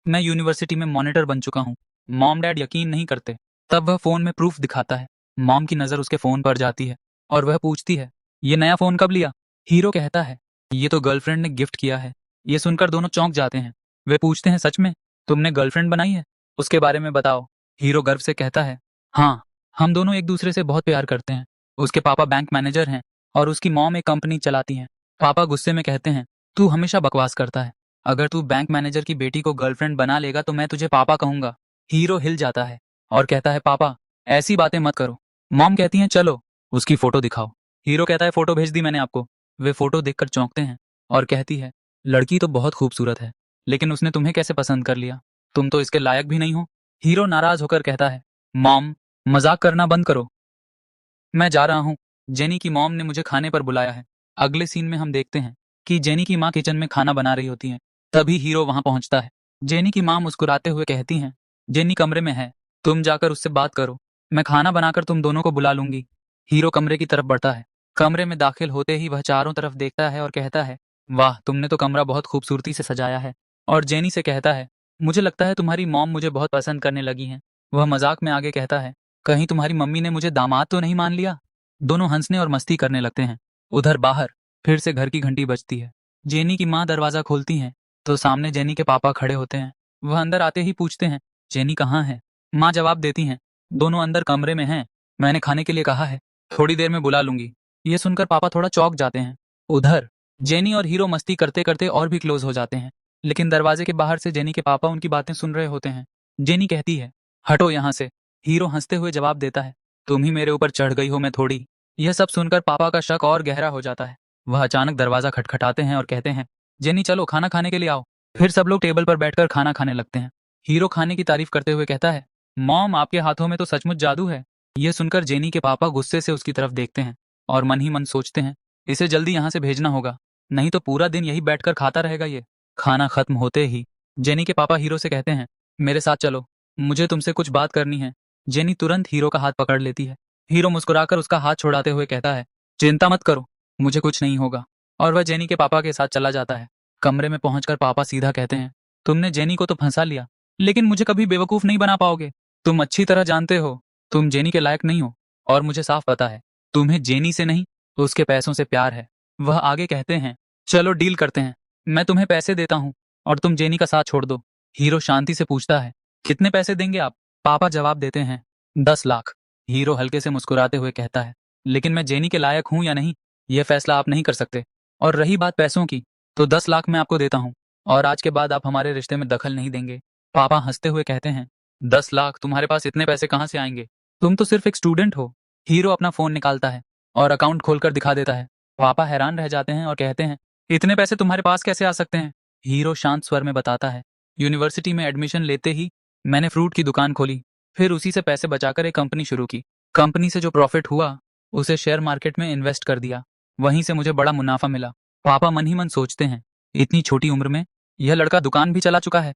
मैं यूनिवर्सिटी में मॉनिटर बन चुका हूँ। मॉम डैड यकीन नहीं करते। तब वह फोन में प्रूफ दिखाता है। मॉम की नज़र उसके फोन पर जाती है और वह पूछती है, ये नया फोन कब लिया? हीरो कहता है, ये तो गर्लफ्रेंड ने गिफ्ट किया है। ये सुनकर दोनों चौंक जाते हैं। वे पूछते हैं, सच में तुमने गर्लफ्रेंड बनाई है? उसके बारे में बताओ। हीरो गर्व से कहता है, हाँ, हम दोनों एक दूसरे से बहुत प्यार करते हैं। उसके पापा बैंक मैनेजर हैं और उसकी मॉम एक कंपनी चलाती हैं। पापा गुस्से में कहते हैं, तू हमेशा बकवास करता है, अगर तू बैंक मैनेजर की बेटी को गर्लफ्रेंड बना लेगा तो मैं तुझे पापा कहूंगा। हीरो हिल जाता है और कहता है, पापा ऐसी बातें मत करो। मॉम कहती हैं, चलो उसकी फोटो दिखाओ। हीरो कहता है फोटो भेज दी मैंने आपको। वे फोटो देखकर चौंकते हैं और कहती है लड़की तो बहुत खूबसूरत है, लेकिन उसने तुम्हें कैसे पसंद कर लिया? तुम तो इसके लायक भी नहीं हो। हीरो नाराज होकर कहता है मॉम, मजाक करना बंद करो, मैं जा रहा हूँ। जेनी की मॉम ने मुझे खाने पर बुलाया है। अगले सीन में हम देखते हैं कि जेनी की माँ किचन में खाना बना रही होती है। तभी हीरो वहां पहुंचता है। जेनी की माँ मुस्कुराते हुए कहती हैं जेनी कमरे में है, तुम जाकर उससे बात करो, मैं खाना बनाकर तुम दोनों को बुला लूंगी। हीरो कमरे की तरफ बढ़ता है। कमरे में दाखिल होते ही वह चारों तरफ देखता है और कहता है वाह, तुमने तो कमरा बहुत खूबसूरती से सजाया है। और जेनी से कहता है मुझे लगता है तुम्हारी मॉम मुझे बहुत पसंद करने लगी हैं। वह मजाक में आगे कहता है कहीं तुम्हारी मम्मी ने मुझे दामाद तो नहीं मान लिया? दोनों हंसने और मस्ती करने लगते हैं। उधर बाहर फिर से घर की घंटी बजती है। जेनी की माँ दरवाजा खोलती हैं तो सामने जेनी के पापा खड़े होते हैं। वह अंदर आते ही पूछते हैं जेनी कहाँ है? माँ जवाब देती हैं दोनों अंदर कमरे में हैं, मैंने खाने के लिए कहा है, थोड़ी देर में बुला लूंगी। ये सुनकर पापा थोड़ा चौंक जाते हैं। उधर जेनी और हीरो मस्ती करते करते और भी क्लोज हो जाते हैं, लेकिन दरवाजे के बाहर से जेनी के पापा उनकी बातें सुन रहे होते हैं। जेनी कहती है हटो यहाँ से। हीरो हंसते हुए जवाब देता है तुम ही मेरे ऊपर चढ़ गई हो, मैं थोड़ी। यह सब सुनकर पापा का शक और गहरा हो जाता है। वह अचानक दरवाजा खटखटाते हैं और कहते हैं जेनी चलो खाना खाने के लिए आओ। फिर सब लोग टेबल पर बैठकर खाना खाने लगते हैं। हीरो खाने की तारीफ करते हुए कहता है मॉम, आपके हाथों में तो सचमुच जादू है। यह सुनकर जेनी के पापा गुस्से से उसकी तरफ देखते हैं और मन ही मन सोचते हैं इसे जल्दी यहाँ से भेजना होगा, नहीं तो पूरा दिन यही बैठकर खाता रहेगा ये। खाना खत्म होते ही जेनी के पापा हीरो से कहते हैं मेरे साथ चलो, मुझे तुमसे कुछ बात करनी है। जेनी तुरंत हीरो का हाथ पकड़ लेती है। हीरो मुस्कुराकर उसका हाथ छुड़ाते हुए कहता है चिंता मत करो, मुझे कुछ नहीं होगा। और वह जेनी के पापा के साथ चला जाता है। कमरे में पहुंचकर पापा सीधा कहते हैं तुमने जेनी को तो फंसा लिया, लेकिन मुझे कभी बेवकूफ नहीं बना पाओगे। तुम अच्छी तरह जानते हो तुम जेनी के लायक नहीं हो, और मुझे साफ पता है तुम्हें जेनी से नहीं, उसके पैसों से प्यार है। वह आगे कहते हैं चलो डील करते हैं, मैं तुम्हें पैसे देता हूँ और तुम जेनी का साथ छोड़ दो। हीरो शांति से पूछता है कितने पैसे देंगे आप? पापा जवाब देते हैं 10 लाख। हीरो हल्के से मुस्कुराते हुए कहता है लेकिन मैं जेनी के लायक हूं या नहीं, यह फैसला आप नहीं कर सकते। और रही बात पैसों की, तो 10 लाख मैं आपको देता हूं और आज के बाद आप हमारे रिश्ते में दखल नहीं देंगे। पापा हंसते हुए कहते हैं 10 लाख? तुम्हारे पास इतने पैसे कहाँ से आएंगे? तुम तो सिर्फ एक स्टूडेंट हो। हीरो अपना फोन निकालता है और अकाउंट खोलकर दिखा देता है। पापा हैरान रह जाते हैं और कहते हैं इतने पैसे तुम्हारे पास कैसे आ सकते हैं? हीरो शांत स्वर में बताता है यूनिवर्सिटी में एडमिशन लेते ही मैंने फ्रूट की दुकान खोली, फिर उसी से पैसे बचाकर एक कंपनी शुरू की। कंपनी से जो प्रॉफिट हुआ उसे शेयर मार्केट में इन्वेस्ट कर दिया, वहीं से मुझे बड़ा मुनाफा मिला। पापा मन ही मन सोचते हैं इतनी छोटी उम्र में यह लड़का दुकान भी चला चुका है,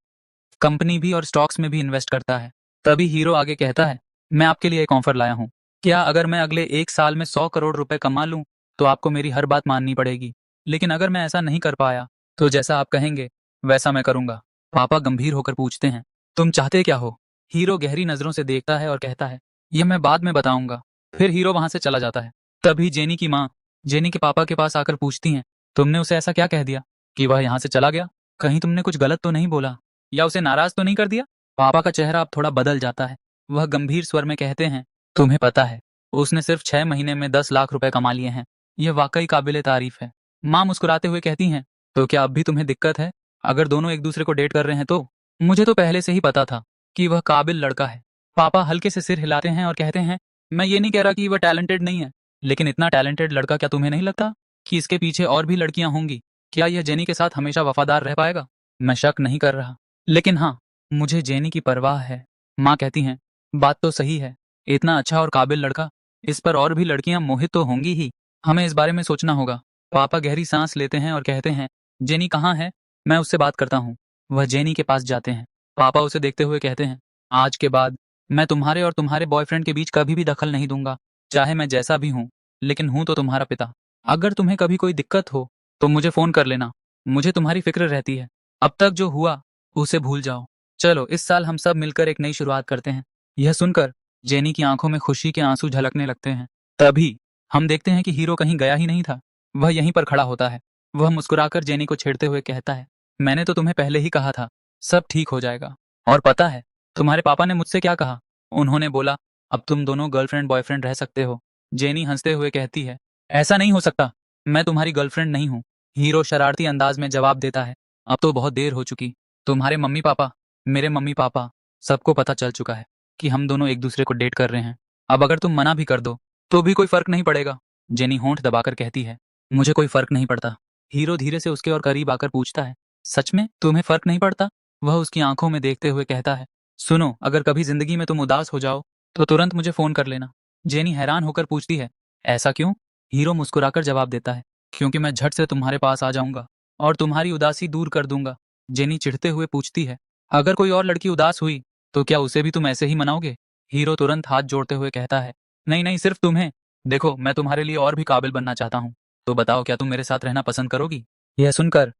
कंपनी भी, और स्टॉक्स में भी इन्वेस्ट करता है। तभी हीरो आगे कहता है मैं आपके लिए एक ऑफर लाया हूँ। क्या अगर मैं अगले 1 साल में 100 करोड़ रुपए कमा लूं तो आपको मेरी हर बात माननी पड़ेगी, लेकिन अगर मैं ऐसा नहीं कर पाया तो जैसा आप कहेंगे वैसा मैं करूंगा। पापा गंभीर होकर पूछते हैं तुम चाहते क्या हो? हीरो गहरी नजरों से देखता है और कहता है यह मैं बाद में बताऊंगा। फिर हीरो वहां से चला जाता है। तभी जेनी की माँ जेनी के पापा के पास आकर पूछती हैं तुमने उसे ऐसा क्या कह दिया कि वह यहाँ से चला गया? कहीं तुमने कुछ गलत तो नहीं बोला या उसे नाराज तो नहीं कर दिया? पापा का चेहरा अब थोड़ा बदल जाता है। वह गंभीर स्वर में कहते हैं तुम्हें पता है उसने सिर्फ 6 महीने में 10 लाख रुपए कमा लिए हैं, यह वाकई काबिले तारीफ है। माँ मुस्कुराते हुए कहती हैं तो क्या अब भी तुम्हें दिक्कत है अगर दोनों एक दूसरे को डेट कर रहे हैं तो? मुझे तो पहले से ही पता था कि वह काबिल लड़का है। पापा हल्के से सिर हिलाते हैं और कहते हैं मैं ये नहीं कह रहा कि वह टैलेंटेड नहीं है, लेकिन इतना टैलेंटेड लड़का क्या तुम्हें नहीं लगता कि इसके पीछे और भी लड़कियां होंगी? क्या यह जेनी के साथ हमेशा वफादार रह पाएगा? मैं शक नहीं कर रहा, लेकिन हाँ, मुझे जेनी की परवाह है। माँ कहती हैं बात तो सही है, इतना अच्छा और काबिल लड़का, इस पर और भी लड़कियां मोहित तो होंगी ही, हमें इस बारे में सोचना होगा। पापा गहरी सांस लेते हैं और कहते हैं जेनी कहाँ है, मैं उससे बात करता हूँ। वह जेनी के पास जाते हैं। पापा उसे देखते हुए कहते हैं आज के बाद मैं तुम्हारे और तुम्हारे बॉयफ्रेंड के बीच कभी भी दखल नहीं दूंगा, चाहे मैं जैसा भी हूँ, लेकिन हूँ तो तुम्हारा पिता। अगर तुम्हें कभी कोई दिक्कत हो तो मुझे फोन कर लेना, मुझे तुम्हारी फिक्र रहती है। अब तक जो हुआ उसे भूल जाओ। चलो इस साल हम सब मिलकर एक नई शुरुआत करते हैं। यह सुनकर जेनी की आंखों में खुशी के आंसू झलकने लगते हैं। तभी हम देखते हैं कि हीरो कहीं गया ही नहीं था, वह यहीं पर खड़ा होता है। वह मुस्कुराकर जेनी को छेड़ते हुए कहता है मैंने तो तुम्हें पहले ही कहा था सब ठीक हो जाएगा। और पता है तुम्हारे पापा ने मुझसे क्या कहा? उन्होंने बोला अब तुम दोनों गर्लफ्रेंड बॉयफ्रेंड रह सकते हो। जेनी हंसते हुए कहती है ऐसा नहीं हो सकता, मैं तुम्हारी गर्लफ्रेंड नहीं हूँ। हीरो शरारती अंदाज में जवाब देता है अब तो बहुत देर हो चुकी, तुम्हारे मम्मी पापा, मेरे मम्मी पापा, सबको पता चल चुका है कि हम दोनों एक दूसरे को डेट कर रहे हैं। अब अगर तुम मना भी कर दो तो भी कोई फर्क नहीं पड़ेगा। जेनी होंठ दबाकर कहती है, मुझे कोई फर्क नहीं पड़ता। हीरो धीरे से उसके और करीब आकर पूछता है, सच में तुम्हें फर्क नहीं पड़ता? वह उसकी आंखों में देखते हुए कहता है, सुनो, अगर कभी जिंदगी में तुम उदास हो जाओ तो तुरंत मुझे फोन कर लेना। जेनी हैरान होकर पूछती है, ऐसा क्यों? हीरो मुस्कुराकर जवाब देता है, क्योंकि मैं झट से तुम्हारे पास आ जाऊंगा और तुम्हारी उदासी दूर कर दूंगा। जेनी चिढ़ते हुए पूछती है, अगर कोई और लड़की उदास हुई तो क्या उसे भी तुम ऐसे ही मनाओगे? हीरो तुरंत हाथ जोड़ते हुए कहता है, नहीं नहीं, सिर्फ तुम्हें। देखो, मैं तुम्हारे लिए और भी काबिल बनना चाहता हूँ। तो बताओ, क्या तुम मेरे साथ रहना पसंद करोगी? यह सुनकर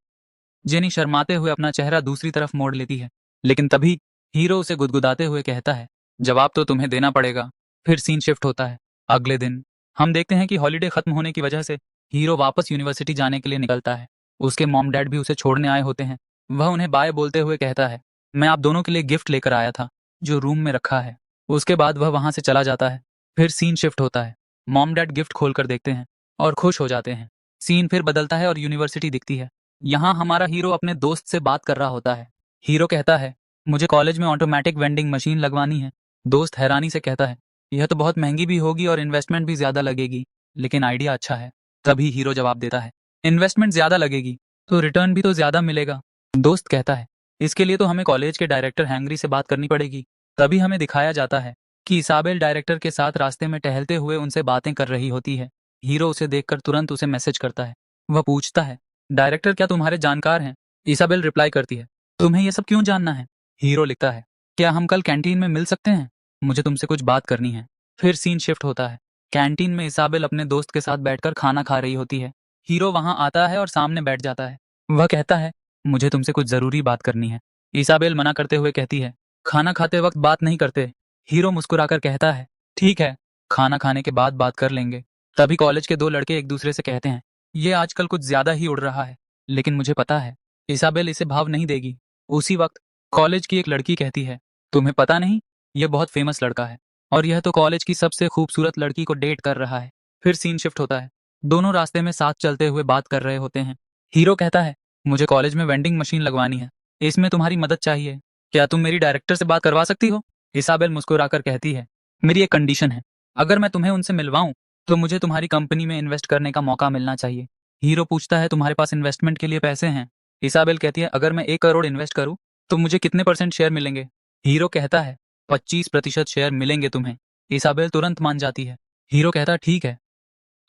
जेनी शर्माते हुए अपना चेहरा दूसरी तरफ मोड़ लेती है, लेकिन तभी हीरो उसे गुदगुदाते हुए कहता है, जवाब तो तुम्हें देना पड़ेगा। फिर सीन शिफ्ट होता है। अगले दिन हम देखते हैं कि हॉलीडे खत्म होने की वजह से हीरो वापस यूनिवर्सिटी जाने के लिए निकलता है। उसके मॉम डैड भी उसे छोड़ने आए होते हैं। वह उन्हें बाय बोलते हुए कहता है, मैं आप दोनों के लिए गिफ्ट लेकर आया था जो रूम में रखा है। उसके बाद वह वहां से चला जाता है। फिर सीन शिफ्ट होता है। मॉम डैड गिफ्ट खोलकर देखते हैं और खुश हो जाते हैं। सीन फिर बदलता है और यूनिवर्सिटी दिखती है। यहाँ हमारा हीरो अपने दोस्त से बात कर रहा होता है। हीरो कहता है, मुझे कॉलेज में ऑटोमेटिक वेंडिंग मशीन लगवानी है। दोस्त हैरानी से कहता है, यह तो बहुत महंगी भी होगी और इन्वेस्टमेंट भी ज्यादा लगेगी, लेकिन आइडिया अच्छा है। तभी हीरो जवाब देता है, इन्वेस्टमेंट ज्यादा लगेगी तो रिटर्न भी तो ज्यादा मिलेगा। दोस्त कहता है, इसके लिए तो हमें कॉलेज के डायरेक्टर हैंगरी से बात करनी पड़ेगी। तभी हमें दिखाया जाता है कि इसाबेल डायरेक्टर के साथ रास्ते में टहलते हुए उनसे बातें कर रही होती है। हीरो उसे देखकर तुरंत उसे मैसेज करता है। वह पूछता है, डायरेक्टर क्या तुम्हारे जानकार हैं? इसाबेल रिप्लाई करती है, तुम्हें यह सब क्यों जानना है? हीरो लिखता है, क्या हम कल कैंटीन में मिल सकते हैं? मुझे तुमसे कुछ बात करनी है। फिर सीन शिफ्ट होता है। कैंटीन में इसाबेल अपने दोस्त के साथ बैठकर खाना खा रही होती है। हीरो वहां आता है और सामने बैठ जाता है। वह कहता है, मुझे तुमसे कुछ जरूरी बात करनी है। इसाबेल मना करते हुए कहती है, खाना खाते वक्त बात नहीं करते। हीरो मुस्कुराकर कहता है, ठीक है, खाना खाने के बाद बात कर लेंगे। तभी कॉलेज के दो लड़के एक दूसरे से कहते हैं, ये आजकल कुछ ज्यादा ही उड़ रहा है, लेकिन मुझे पता है इसाबेल इसे भाव नहीं देगी। उसी वक्त कॉलेज की एक लड़की कहती है, तुम्हें पता नहीं, यह बहुत फेमस लड़का है और यह तो कॉलेज की सबसे खूबसूरत लड़की को डेट कर रहा है। फिर सीन शिफ्ट होता है। दोनों रास्ते में साथ चलते हुए बात कर रहे होते हैं। हीरो कहता है, मुझे कॉलेज में वेंडिंग मशीन लगवानी है, इसमें तुम्हारी मदद चाहिए। क्या तुम मेरी डायरेक्टर से बात करवा सकती हो? इसाबेल मुस्कुराकर कहती है, मेरी एक कंडीशन है, अगर मैं तुम्हें उनसे मिलवाऊं तो मुझे तुम्हारी कंपनी में इन्वेस्ट करने का मौका मिलना चाहिए। हीरो पूछता है, तुम्हारे पास इन्वेस्टमेंट के लिए पैसे हैं? इसाबेल कहती है, अगर मैं 1 करोड़ इन्वेस्ट करूं तो मुझे कितने % शेयर मिलेंगे? हीरो कहता है, 25% शेयर मिलेंगे तुम्हें। इसाबेल तुरंत मान जाती है। हीरो कहता है, ठीक है,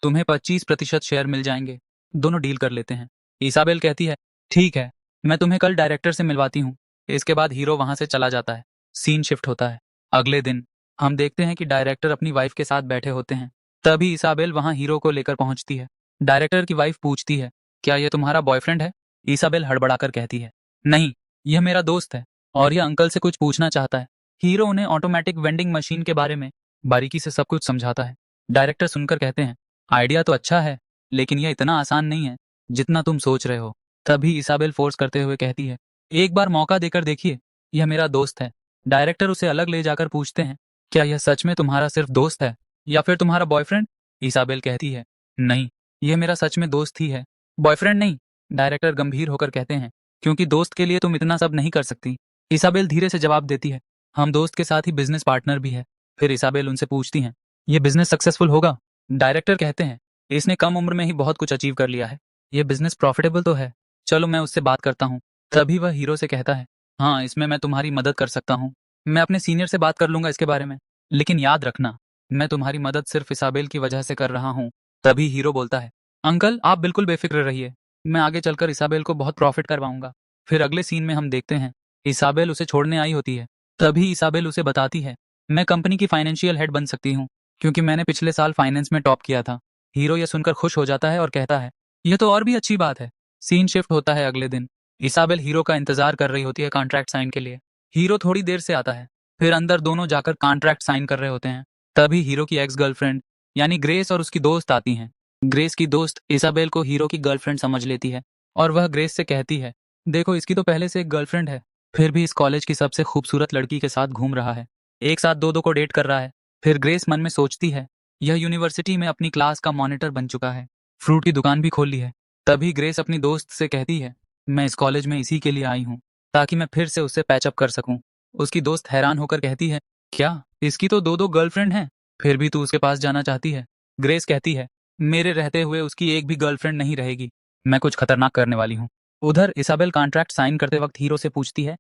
तुम्हें 25% शेयर मिल जाएंगे, दोनों डील कर लेते हैं। इसाबेल कहती है, ठीक है, मैं तुम्हें कल डायरेक्टर से मिलवाती हूँ। इसके बाद हीरो वहां से चला जाता है। सीन शिफ्ट होता है। अगले दिन हम देखते हैं कि डायरेक्टर अपनी वाइफ के साथ बैठे होते हैं। तभी इसाबेल वहां हीरो को लेकर पहुंचती है। डायरेक्टर की वाइफ पूछती है, क्या यह तुम्हारा बॉयफ्रेंड है? इसाबेल हड़बड़ाकर कहती है, नहीं, यह मेरा दोस्त है और यह अंकल से कुछ पूछना चाहता है। हीरो उन्हें ऑटोमेटिक वेंडिंग मशीन के बारे में बारीकी से सब कुछ समझाता है। डायरेक्टर सुनकर कहते हैं, आइडिया तो अच्छा है, लेकिन यह इतना आसान नहीं है जितना तुम सोच रहे हो। तभी इसाबेल फोर्स करते हुए कहती है, एक बार मौका देकर देखिए, यह मेरा दोस्त है। डायरेक्टर उसे अलग ले जाकर पूछते हैं, क्या यह सच में तुम्हारा सिर्फ दोस्त है या फिर तुम्हारा बॉयफ्रेंड? इसाबेल कहती है, नहीं, यह मेरा सच में दोस्त ही है, बॉयफ्रेंड नहीं। डायरेक्टर गंभीर होकर कहते हैं, क्योंकि दोस्त के लिए तुम इतना सब नहीं कर सकती। इसाबेल धीरे से जवाब देती है, हम दोस्त के साथ ही बिजनेस पार्टनर भी है। फिर इसाबेल उनसे पूछती हैं, यह बिजनेस सक्सेसफुल होगा? डायरेक्टर कहते हैं, इसने कम उम्र में ही बहुत कुछ अचीव कर लिया है, यह बिजनेस प्रॉफिटेबल तो है, चलो मैं उससे बात करता हूँ। तभी वह हीरो से कहता है, हाँ, इसमें मैं तुम्हारी मदद कर सकता हूँ, मैं अपने सीनियर से बात कर लूंगा इसके बारे में, लेकिन याद रखना, मैं तुम्हारी मदद सिर्फ इसाबेल की वजह से कर रहा हूँ। तभी हीरो बोलता है, अंकल आप बिल्कुल बेफिक्र रहिए, मैं आगे चलकर इसाबेल को बहुत प्रॉफिट करवाऊंगा। फिर अगले सीन में हम देखते हैं, इसाबेल उसे छोड़ने आई होती है। तभी इसाबेल उसे बताती है, मैं कंपनी की फाइनेंशियल हेड बन सकती हूँ, क्योंकि मैंने पिछले साल फाइनेंस में टॉप किया था। हीरो यह सुनकर खुश हो जाता है और कहता है, यह तो और भी अच्छी बात है। सीन शिफ्ट होता है अगले दिन। इसाबेल हीरो का इंतजार कर रही होती है कॉन्ट्रैक्ट साइन के लिए। हीरो थोड़ी देर से आता है। फिर अंदर दोनों जाकर कॉन्ट्रैक्ट साइन कर रहे होते हैं। तभी हीरो की एक्स गर्लफ्रेंड यानी ग्रेस और उसकी दोस्त आती हैं। ग्रेस की दोस्त इसाबेल को हीरो की गर्लफ्रेंड समझ लेती है और वह ग्रेस से कहती है, देखो, इसकी तो पहले से एक गर्लफ्रेंड है, फिर भी इस कॉलेज की सबसे खूबसूरत लड़की के साथ घूम रहा है, एक साथ दो दो को डेट कर रहा है। फिर ग्रेस मन में सोचती है, यह यूनिवर्सिटी में अपनी क्लास का मॉनिटर बन चुका है, फ्रूट की दुकान भी खोल ली है। तभी ग्रेस अपनी दोस्त से कहती है, मैं इस कॉलेज में इसी के लिए आई हूँ, ताकि मैं फिर से उससे पैचअप कर सकूं। उसकी दोस्त हैरान होकर कहती है, क्या इसकी तो दो दो गर्लफ्रेंड हैं, फिर भी तू उसके पास जाना चाहती है? ग्रेस कहती है, मेरे रहते हुए उसकी एक भी गर्लफ्रेंड नहीं रहेगी। मैं कुछ खतरनाक करने वाली हूँ। उधर इसाबेल कॉन्ट्रैक्ट साइन करते वक्त हीरो से पूछती है,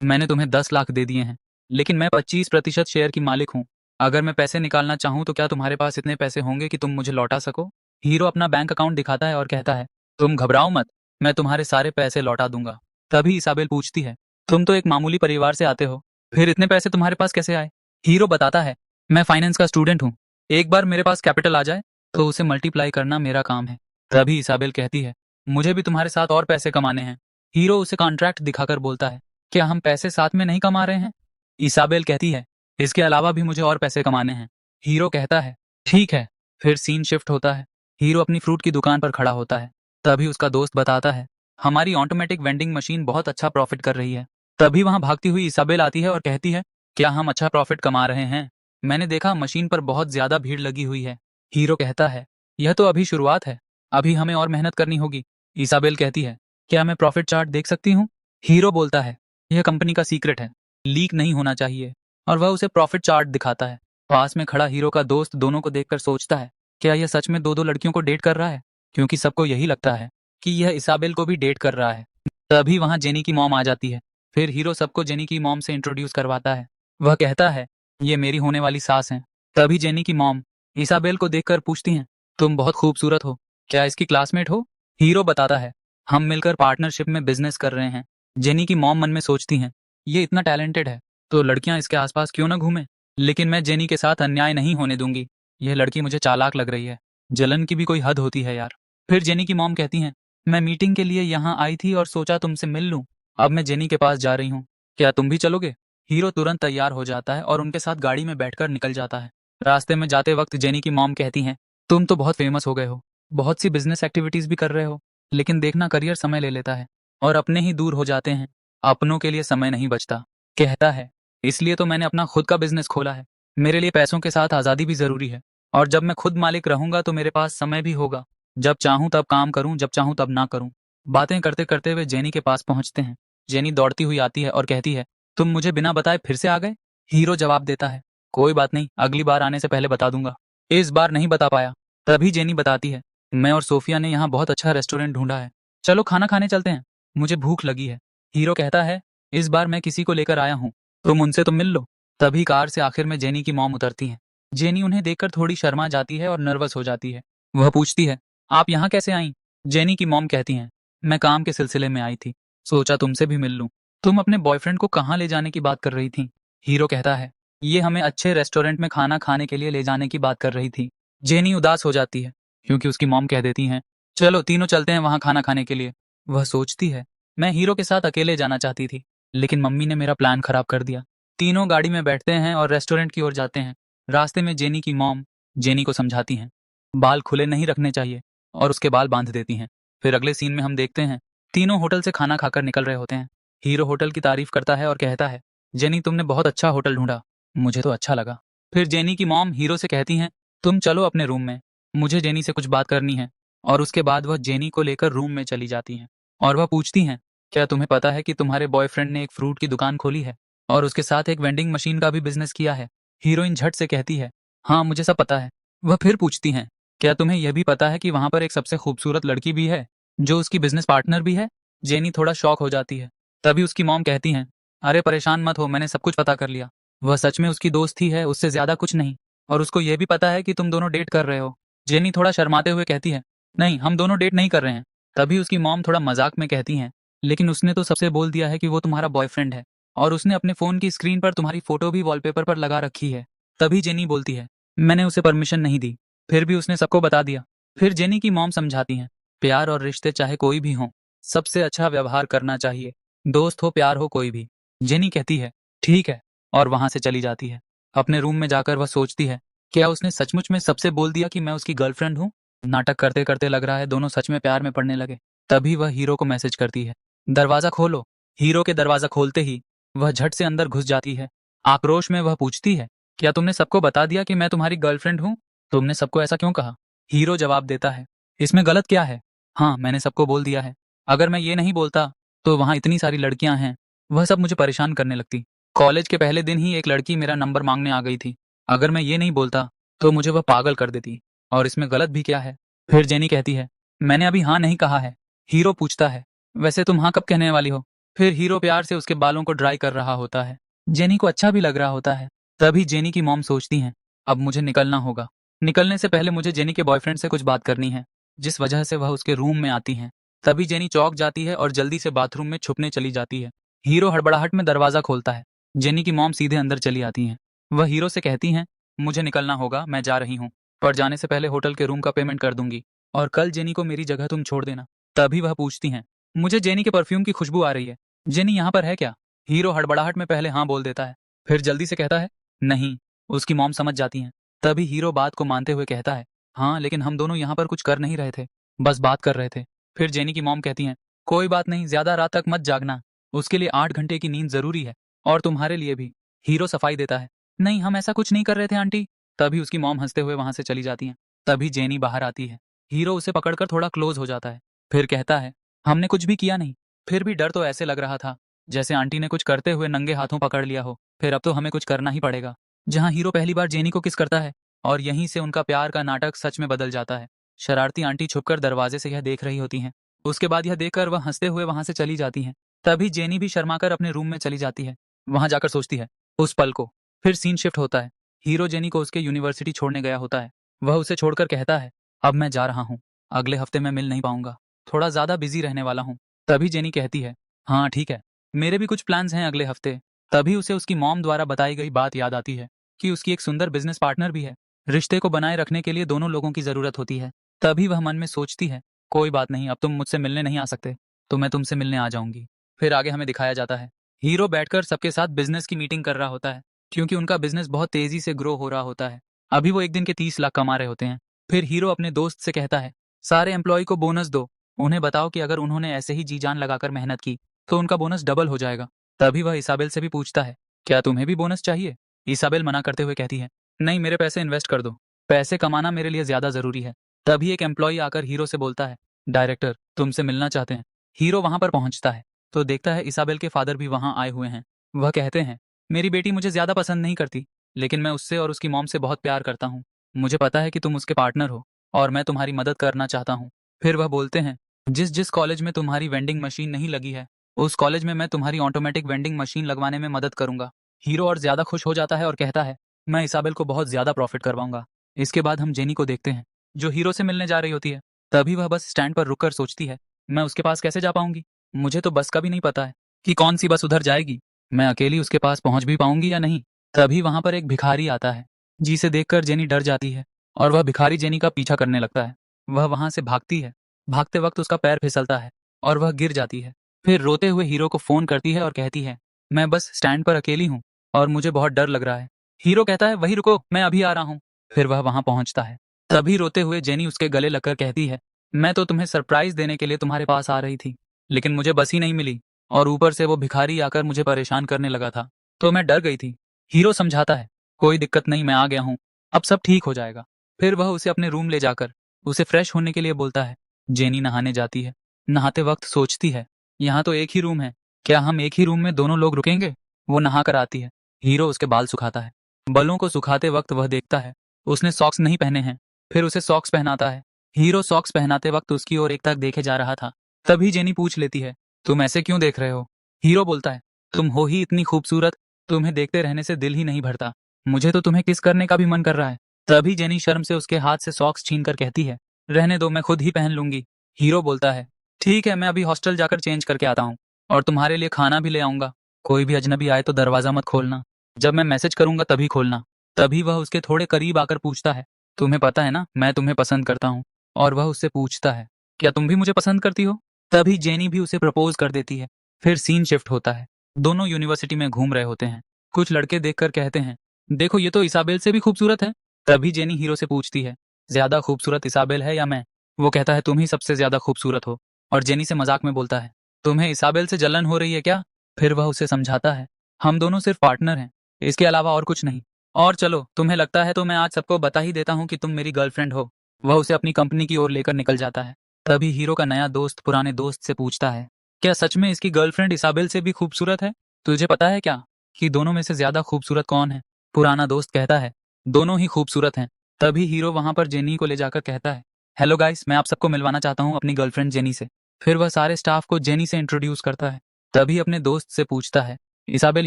मैंने तुम्हें 10 लाख दे दिए हैं, लेकिन मैं 25% शेयर की मालिक हूँ। अगर मैं पैसे निकालना चाहूँ तो क्या तुम्हारे पास इतने पैसे होंगे कि तुम मुझे लौटा सको? हीरो अपना बैंक अकाउंट दिखाता है और कहता है, तुम घबराओ मत, मैं तुम्हारे सारे पैसे लौटा दूंगा। तभी इसाबेल पूछती है, तुम तो एक मामूली परिवार से आते हो, फिर इतने पैसे तुम्हारे पास कैसे आए? हीरो बताता है, मैं फाइनेंस का स्टूडेंट हूँ। एक बार मेरे पास कैपिटल आ जाए तो उसे मल्टीप्लाई करना मेरा काम है। तभी इसाबेल कहती है, मुझे भी तुम्हारे साथ और पैसे कमाने हैं। हीरो उसे कॉन्ट्रैक्ट दिखाकर बोलता है, क्या हम पैसे साथ में नहीं कमा रहे हैं? इसाबेल कहती है, इसके अलावा भी मुझे और पैसे कमाने हैं। हीरो कहता है, ठीक है। फिर सीन शिफ्ट होता है। हीरो अपनी फ्रूट की दुकान पर खड़ा होता है। तभी उसका दोस्त बताता है, हमारी ऑटोमेटिक वेंडिंग मशीन बहुत अच्छा प्रॉफिट कर रही है। तभी वहां भागती हुई इसाबेल आती है और कहती है, क्या हम अच्छा प्रॉफिट कमा रहे हैं? मैंने देखा मशीन पर बहुत ज्यादा भीड़ लगी हुई है। हीरो कहता है, यह तो अभी शुरुआत है, अभी हमें और मेहनत करनी होगी। इसाबेल कहती है, क्या मैं प्रॉफिट चार्ट देख सकती हूँ? हीरो बोलता है, यह कंपनी का सीक्रेट है, लीक नहीं होना चाहिए। और वह उसे प्रॉफिट चार्ट दिखाता है। पास में खड़ा हीरो का दोस्त दोनों को देखकर सोचता है, क्या यह सच में दो दो लड़कियों को डेट कर रहा है? क्योंकि सबको यही लगता है कि यह इसाबेल को भी डेट कर रहा है। तभी वहां जेनी की मॉम आ जाती है। फिर हीरो सबको जेनी की मॉम से इंट्रोड्यूस करवाता है। वह कहता है, ये मेरी होने वाली सास हैं। तभी जेनी की मॉम इसाबेल को देखकर पूछती हैं, तुम बहुत खूबसूरत हो, क्या इसकी क्लासमेट हो? हीरो बताता है, हम मिलकर पार्टनरशिप में बिजनेस कर रहे हैं। जेनी की मॉम मन में सोचती हैं, ये इतना टैलेंटेड है तो लड़कियां इसके आसपास क्यों ना घूमें? लेकिन मैं जेनी के साथ अन्याय नहीं होने दूंगी। यह लड़की मुझे चालाक लग रही है। जलन की भी कोई हद होती है यार। फिर जेनी की मॉम कहती हैं, मैं मीटिंग के लिए यहाँ आई थी और सोचा तुमसे मिल लूं। अब मैं जेनी के पास जा रही हूँ, क्या तुम भी चलोगे? हीरो तुरंत तैयार हो जाता है और उनके साथ गाड़ी में बैठकर निकल जाता है। रास्ते में जाते वक्त जेनी की मॉम कहती हैं, तुम तो बहुत फेमस हो गए हो, बहुत सी बिजनेस एक्टिविटीज भी कर रहे हो, लेकिन देखना करियर समय ले लेता है और अपने ही दूर हो जाते हैं। अपनों के लिए समय नहीं बचता। कहता है, इसलिए तो मैंने अपना खुद का बिजनेस खोला है। मेरे लिए पैसों के साथ आज़ादी भी ज़रूरी है, और जब मैं खुद मालिक रहूंगा तो मेरे पास समय भी होगा। जब चाहूं तब काम करूं, जब चाहूं तब ना करूं। बातें करते करते वे जेनी के पास पहुंचते हैं। जेनी दौड़ती हुई आती है और कहती है, तुम मुझे बिना बताए फिर से आ गए? हीरो जवाब देता है, कोई बात नहीं, अगली बार आने से पहले बता दूंगा। इस बार नहीं बता पाया। तभी जेनी बताती है, मैं और सोफिया ने यहाँ बहुत अच्छा रेस्टोरेंट ढूंढा है, चलो खाना खाने चलते हैं, मुझे भूख लगी है। हीरो कहता है, इस बार मैं किसी को लेकर आया हूँ, तुम उनसे तो मिल लो। तभी कार से आखिर में जेनी की मॉम उतरती हैं। जेनी उन्हें देखकर थोड़ी शर्मा जाती है और नर्वस हो जाती है। वह पूछती है, आप यहाँ कैसे आई? जेनी की मॉम कहती हैं, मैं काम के सिलसिले में आई थी, सोचा तुमसे भी मिल लूं। तुम अपने बॉयफ्रेंड को कहाँ ले जाने की बात कर रही थी? हीरो कहता है, ये हमें अच्छे रेस्टोरेंट में खाना खाने के लिए ले जाने की बात कर रही थी। जेनी उदास हो जाती है क्योंकि उसकी मॉम कह देती हैं, चलो तीनों चलते हैं वहाँ खाना खाने के लिए। वह सोचती है, मैं हीरो के साथ अकेले जाना चाहती थी, लेकिन मम्मी ने मेरा प्लान खराब कर दिया। तीनों गाड़ी में बैठते हैं और रेस्टोरेंट की ओर जाते हैं। रास्ते में जेनी की मॉम जेनी को समझाती हैं, बाल खुले नहीं रखने चाहिए, और उसके बाल बांध देती हैं। फिर अगले सीन में हम देखते हैं, तीनों होटल से खाना खाकर निकल रहे होते हैं। हीरो होटल की तारीफ करता है और कहता है, जेनी तुमने बहुत अच्छा होटल ढूंढा, मुझे तो अच्छा लगा। फिर जेनी की मॉम हीरो से कहती हैं, तुम चलो अपने रूम में, मुझे जेनी से कुछ बात करनी है। और उसके बाद वह जेनी को लेकर रूम में चली जाती हैं और वह पूछती हैं, क्या तुम्हें पता है कि तुम्हारे बॉयफ्रेंड ने एक फ्रूट की दुकान खोली है और उसके साथ एक वेंडिंग मशीन का भी बिजनेस किया है? हीरोइन झट से कहती है, हाँ मुझे सब पता है। वह फिर पूछती हैं, क्या तुम्हें यह भी पता है कि वहां पर एक सबसे खूबसूरत लड़की भी है जो उसकी बिजनेस पार्टनर भी है? जेनी थोड़ा शॉक हो जाती है। तभी उसकी मॉम कहती हैं, अरे परेशान मत हो, मैंने सब कुछ पता कर लिया। वह सच में उसकी दोस्त ही है, उससे ज्यादा कुछ नहीं, और उसको यह भी पता है कि तुम दोनों डेट कर रहे हो। जेनी थोड़ा शर्माते हुए कहती है, नहीं हम दोनों डेट नहीं कर रहे हैं। तभी उसकी मॉम थोड़ा मजाक में कहती हैं, लेकिन उसने तो सबसे बोल दिया है कि वो तुम्हारा बॉयफ्रेंड है, और उसने अपने फोन की स्क्रीन पर तुम्हारी फोटो भी वॉलपेपर पर लगा रखी है। तभी जेनी बोलती है, मैंने उसे परमिशन नहीं दी, फिर भी उसने सबको बता दिया। फिर जेनी की मॉम समझाती हैं, प्यार और रिश्ते चाहे कोई भी हो, सबसे अच्छा व्यवहार करना चाहिए, दोस्त हो प्यार हो कोई भी। जेनी कहती है, ठीक है, और वहां से चली जाती है। अपने रूम में जाकर वह सोचती है, क्या उसने सचमुच में सबसे बोल दिया कि मैं उसकी गर्लफ्रेंड हूँ? नाटक करते करते लग रहा है दोनों सच में प्यार में पड़ने लगे। तभी वह हीरो को मैसेज करती है, दरवाजा खोलो। हीरो के दरवाजा खोलते ही वह झट से अंदर घुस जाती है। आक्रोश में वह पूछती है, क्या तुमने सबको बता दिया कि मैं तुम्हारी गर्लफ्रेंड हूँ? तुमने सबको ऐसा क्यों कहा? हीरो जवाब देता है, इसमें गलत क्या है? हाँ मैंने सबको बोल दिया है, अगर मैं ये नहीं बोलता तो वहाँ इतनी सारी लड़कियां हैं, वह सब मुझे परेशान करने लगती। कॉलेज के पहले दिन ही एक लड़की मेरा नंबर मांगने आ गई थी, अगर मैं ये नहीं बोलता तो मुझे वह पागल कर देती, और इसमें गलत भी क्या है? फिर जेनी कहती है, मैंने अभी हाँ नहीं कहा है। हीरो पूछता है, वैसे तुम हाँ कब कहने वाली हो? फिर हीरो प्यार से उसके बालों को ड्राई कर रहा होता है। जेनी को अच्छा भी लग रहा होता है। तभी जेनी की मॉम सोचती हैं, अब मुझे निकलना होगा। निकलने से पहले मुझे जेनी के बॉयफ्रेंड से कुछ बात करनी है, जिस वजह से वह उसके रूम में आती हैं। तभी जेनी चौंक जाती है और जल्दी से बाथरूम में छुपने चली जाती है। हीरो हड़बड़ाहट में दरवाजा खोलता है। जेनी की मॉम सीधे अंदर चली आती हैं। वह हीरो से कहती हैं, मुझे निकलना होगा, मैं जा रही हूँ, पर जाने से पहले होटल के रूम का पेमेंट कर दूंगी, और कल जेनी को मेरी जगह तुम छोड़ देना। तभी वह पूछती हैं, मुझे जेनी के परफ्यूम की खुशबू आ रही है, जेनी यहाँ पर है क्या? हीरो हड़बड़ाहट में पहले हाँ बोल देता है, फिर जल्दी से कहता है, नहीं। उसकी मॉम समझ जाती हैं। तभी हीरो बात को मानते हुए कहता है, हाँ लेकिन हम दोनों यहाँ पर कुछ कर नहीं रहे थे, बस बात कर रहे थे। फिर जेनी की मॉम कहती हैं, कोई बात नहीं, ज्यादा रात तक मत जागना, उसके लिए 8 घंटे की नींद जरूरी है, और तुम्हारे लिए भी। हीरो सफाई देता है, नहीं हम ऐसा कुछ नहीं कर रहे थे आंटी। तभी उसकी मॉम हंसते हुए वहां से चली जाती हैं। तभी जेनी बाहर आती है। हीरो उसे पकड़कर थोड़ा क्लोज हो जाता है, फिर कहता है, हमने कुछ भी किया नहीं। फिर भी डर तो ऐसे लग रहा था जैसे आंटी ने कुछ करते हुए नंगे हाथों पकड़ लिया हो। फिर अब तो हमें कुछ करना ही पड़ेगा। जहां हीरो पहली बार जेनी को किस करता है, और यहीं से उनका प्यार का नाटक सच में बदल जाता है। शरारती आंटी छुपकर दरवाजे से यह देख रही होती हैं। उसके बाद यह देखकर वह हंसते हुए वहां से चली जाती हैं। तभी जेनी भी शर्माकर अपने रूम में चली जाती है। वहां जाकर सोचती है उस पल को। फिर सीन शिफ्ट होता है। हीरो जेनी को उसके यूनिवर्सिटी छोड़ने गया होता है। वह उसे छोड़कर कहता है, अब मैं जा रहा हूँ, अगले हफ्ते मैं मिल नहीं पाऊंगा, थोड़ा ज्यादा बिजी रहने वाला हूँ। तभी जेनी कहती है, हाँ ठीक है, मेरे भी कुछ प्लान्स हैं अगले हफ्ते। तभी उसे उसकी मॉम द्वारा बताई गई बात याद आती है कि उसकी एक सुंदर बिजनेस पार्टनर भी है। रिश्ते को बनाए रखने के लिए दोनों लोगों की जरूरत होती है। तभी वह मन में सोचती है, कोई बात नहीं, अब तुम मुझसे मिलने नहीं आ सकते, तो मैं तुमसे मिलने आ जाऊंगी। फिर आगे हमें दिखाया जाता है, हीरो बैठकर सबके साथ बिजनेस की मीटिंग कर रहा होता है, क्योंकि उनका बिजनेस बहुत तेजी से ग्रो हो रहा होता है। अभी वो एक दिन के 30 लाख कमा रहे होते हैं। फिर हीरो अपने दोस्त से कहता है, सारे एम्प्लॉय को बोनस दो, उन्हें बताओ कि अगर उन्होंने ऐसे ही जी जान लगाकर मेहनत की तो उनका बोनस डबल हो जाएगा। तभी वह इसाबेल से भी पूछता है, क्या तुम्हें भी बोनस चाहिए? इसाबेल मना करते हुए कहती है, नहीं, मेरे पैसे इन्वेस्ट कर दो, पैसे कमाना मेरे लिए ज्यादा जरूरी है। तभी एक एम्प्लॉय आकर हीरो से बोलता है, डायरेक्टर तुमसे मिलना चाहते हैं। हीरो वहां पर पहुंचता है तो देखता है इसाबेल के फादर भी वहां आए हुए हैं। वह कहते हैं, मेरी बेटी मुझे ज्यादा पसंद नहीं करती, लेकिन मैं उससे और उसकी मॉम से बहुत प्यार करता हूँ। मुझे पता है कि तुम उसके पार्टनर हो, और मैं तुम्हारी मदद करना चाहता हूँ। फिर वह बोलते हैं, जिस जिस कॉलेज में तुम्हारी वेंडिंग मशीन नहीं लगी है, उस कॉलेज में मैं तुम्हारी ऑटोमेटिक वेंडिंग मशीन लगवाने में मदद करूंगा। हीरो और ज्यादा खुश हो जाता है और कहता है, मैं इसाबेल को बहुत ज्यादा प्रॉफिट करवाऊंगा। इसके बाद हम जेनी को देखते हैं, जो हीरो से मिलने जा रही होती है। तभी वह बस स्टैंड पर रुककर सोचती है, मैं उसके पास कैसे जा पाऊंगी? मुझे तो बस का भी नहीं पता है कि कौन सी बस उधर जाएगी। मैं अकेली उसके पास पहुंच भी पाऊंगी या नहीं। तभी वहां पर एक भिखारी आता है, जिसे देखकर जेनी डर जाती है, और वह भिखारी जेनी का पीछा करने लगता है। वह वहां से भागती है। भागते वक्त उसका पैर फिसलता है और वह गिर जाती है। फिर रोते हुए हीरो को फोन करती है और कहती है, मैं बस स्टैंड पर अकेली हूँ और मुझे बहुत डर लग रहा है। हीरो कहता है, वही रुको, मैं अभी आ रहा हूँ। फिर वह वहां पहुंचता है। तभी रोते हुए जेनी उसके गले लगकर कहती है, मैं तो तुम्हें सरप्राइज देने के लिए तुम्हारे पास आ रही थी, लेकिन मुझे बस ही नहीं मिली, और ऊपर से वो भिखारी आकर मुझे परेशान करने लगा था, तो मैं डर गई थी। हीरो समझाता है, कोई दिक्कत नहीं, मैं आ गया हूँ, अब सब ठीक हो जाएगा। फिर वह उसे अपने रूम ले जाकर उसे फ्रेश होने के लिए बोलता है। जेनी नहाने जाती है। नहाते वक्त सोचती है, यहाँ तो एक ही रूम है, क्या हम एक ही रूम में दोनों लोग रुकेंगे? वो नहा कर आती है। हीरो उसके बाल सुखाता है। बालों को सुखाते वक्त वह देखता है उसने सॉक्स नहीं पहने हैं। फिर उसे सॉक्स पहनाता है। हीरो सॉक्स पहनाते वक्त उसकी ओर एकटक देखे जा रहा था। तभी जेनी पूछ लेती है, तुम ऐसे क्यों देख रहे हो? हीरो बोलता है, तुम हो ही इतनी खूबसूरत, तुम्हें देखते रहने से दिल ही नहीं भरता, मुझे तो तुम्हें किस करने का भी मन कर रहा है। तभी जेनी शर्म से उसके हाथ से सॉक्स छीन कर कहती है, रहने दो, मैं खुद ही पहन लूंगी। हीरो बोलता है, ठीक है, मैं अभी हॉस्टल जाकर चेंज करके आता हूँ, और तुम्हारे लिए खाना भी ले आऊंगा। कोई भी अजनबी आए तो दरवाजा मत खोलना, जब मैं मैसेज करूंगा तभी खोलना। तभी वह उसके थोड़े करीब आकर पूछता है, तुम्हें पता है ना मैं तुम्हें पसंद करता हूँ? और वह उससे पूछता है, क्या तुम भी मुझे पसंद करती हो? तभी जेनी भी उसे प्रपोज कर देती है। फिर सीन शिफ्ट होता है। दोनों यूनिवर्सिटी में घूम रहे होते हैं। कुछ लड़के देखकर कहते हैं, देखो ये तो इसाबेल से भी खूबसूरत है। तभी जेनी हीरो से पूछती है, ज्यादा खूबसूरत इसाबेल है या मैं? वो कहता है, तुम ही सबसे ज्यादा खूबसूरत हो। और जेनी से मजाक में बोलता है, तुम्हें इसाबेल से जलन हो रही है क्या? फिर वह उसे समझाता है, हम दोनों सिर्फ पार्टनर हैं, इसके अलावा और कुछ नहीं। और चलो, तुम्हें लगता है तो मैं आज सबको बता ही देता हूँ कि तुम मेरी गर्लफ्रेंड हो। वह उसे अपनी कंपनी की ओर लेकर निकल जाता है। तभी हीरो का नया दोस्त पुराने दोस्त से पूछता है, क्या सच में इसकी गर्लफ्रेंड इसाबेल से भी खूबसूरत है? तुझे पता है क्या कि दोनों में से ज्यादा खूबसूरत कौन है? पुराना दोस्त कहता है, दोनों ही खूबसूरत हैं, तभी हीरो वहां पर जेनी को ले जाकर कहता है, हेलो गाइस, मैं आप सबको मिलवाना चाहता हूँ अपनी गर्लफ्रेंड जेनी से। फिर वह सारे स्टाफ को जेनी से इंट्रोड्यूस करता है। तभी अपने दोस्त से पूछता है, इसाबेल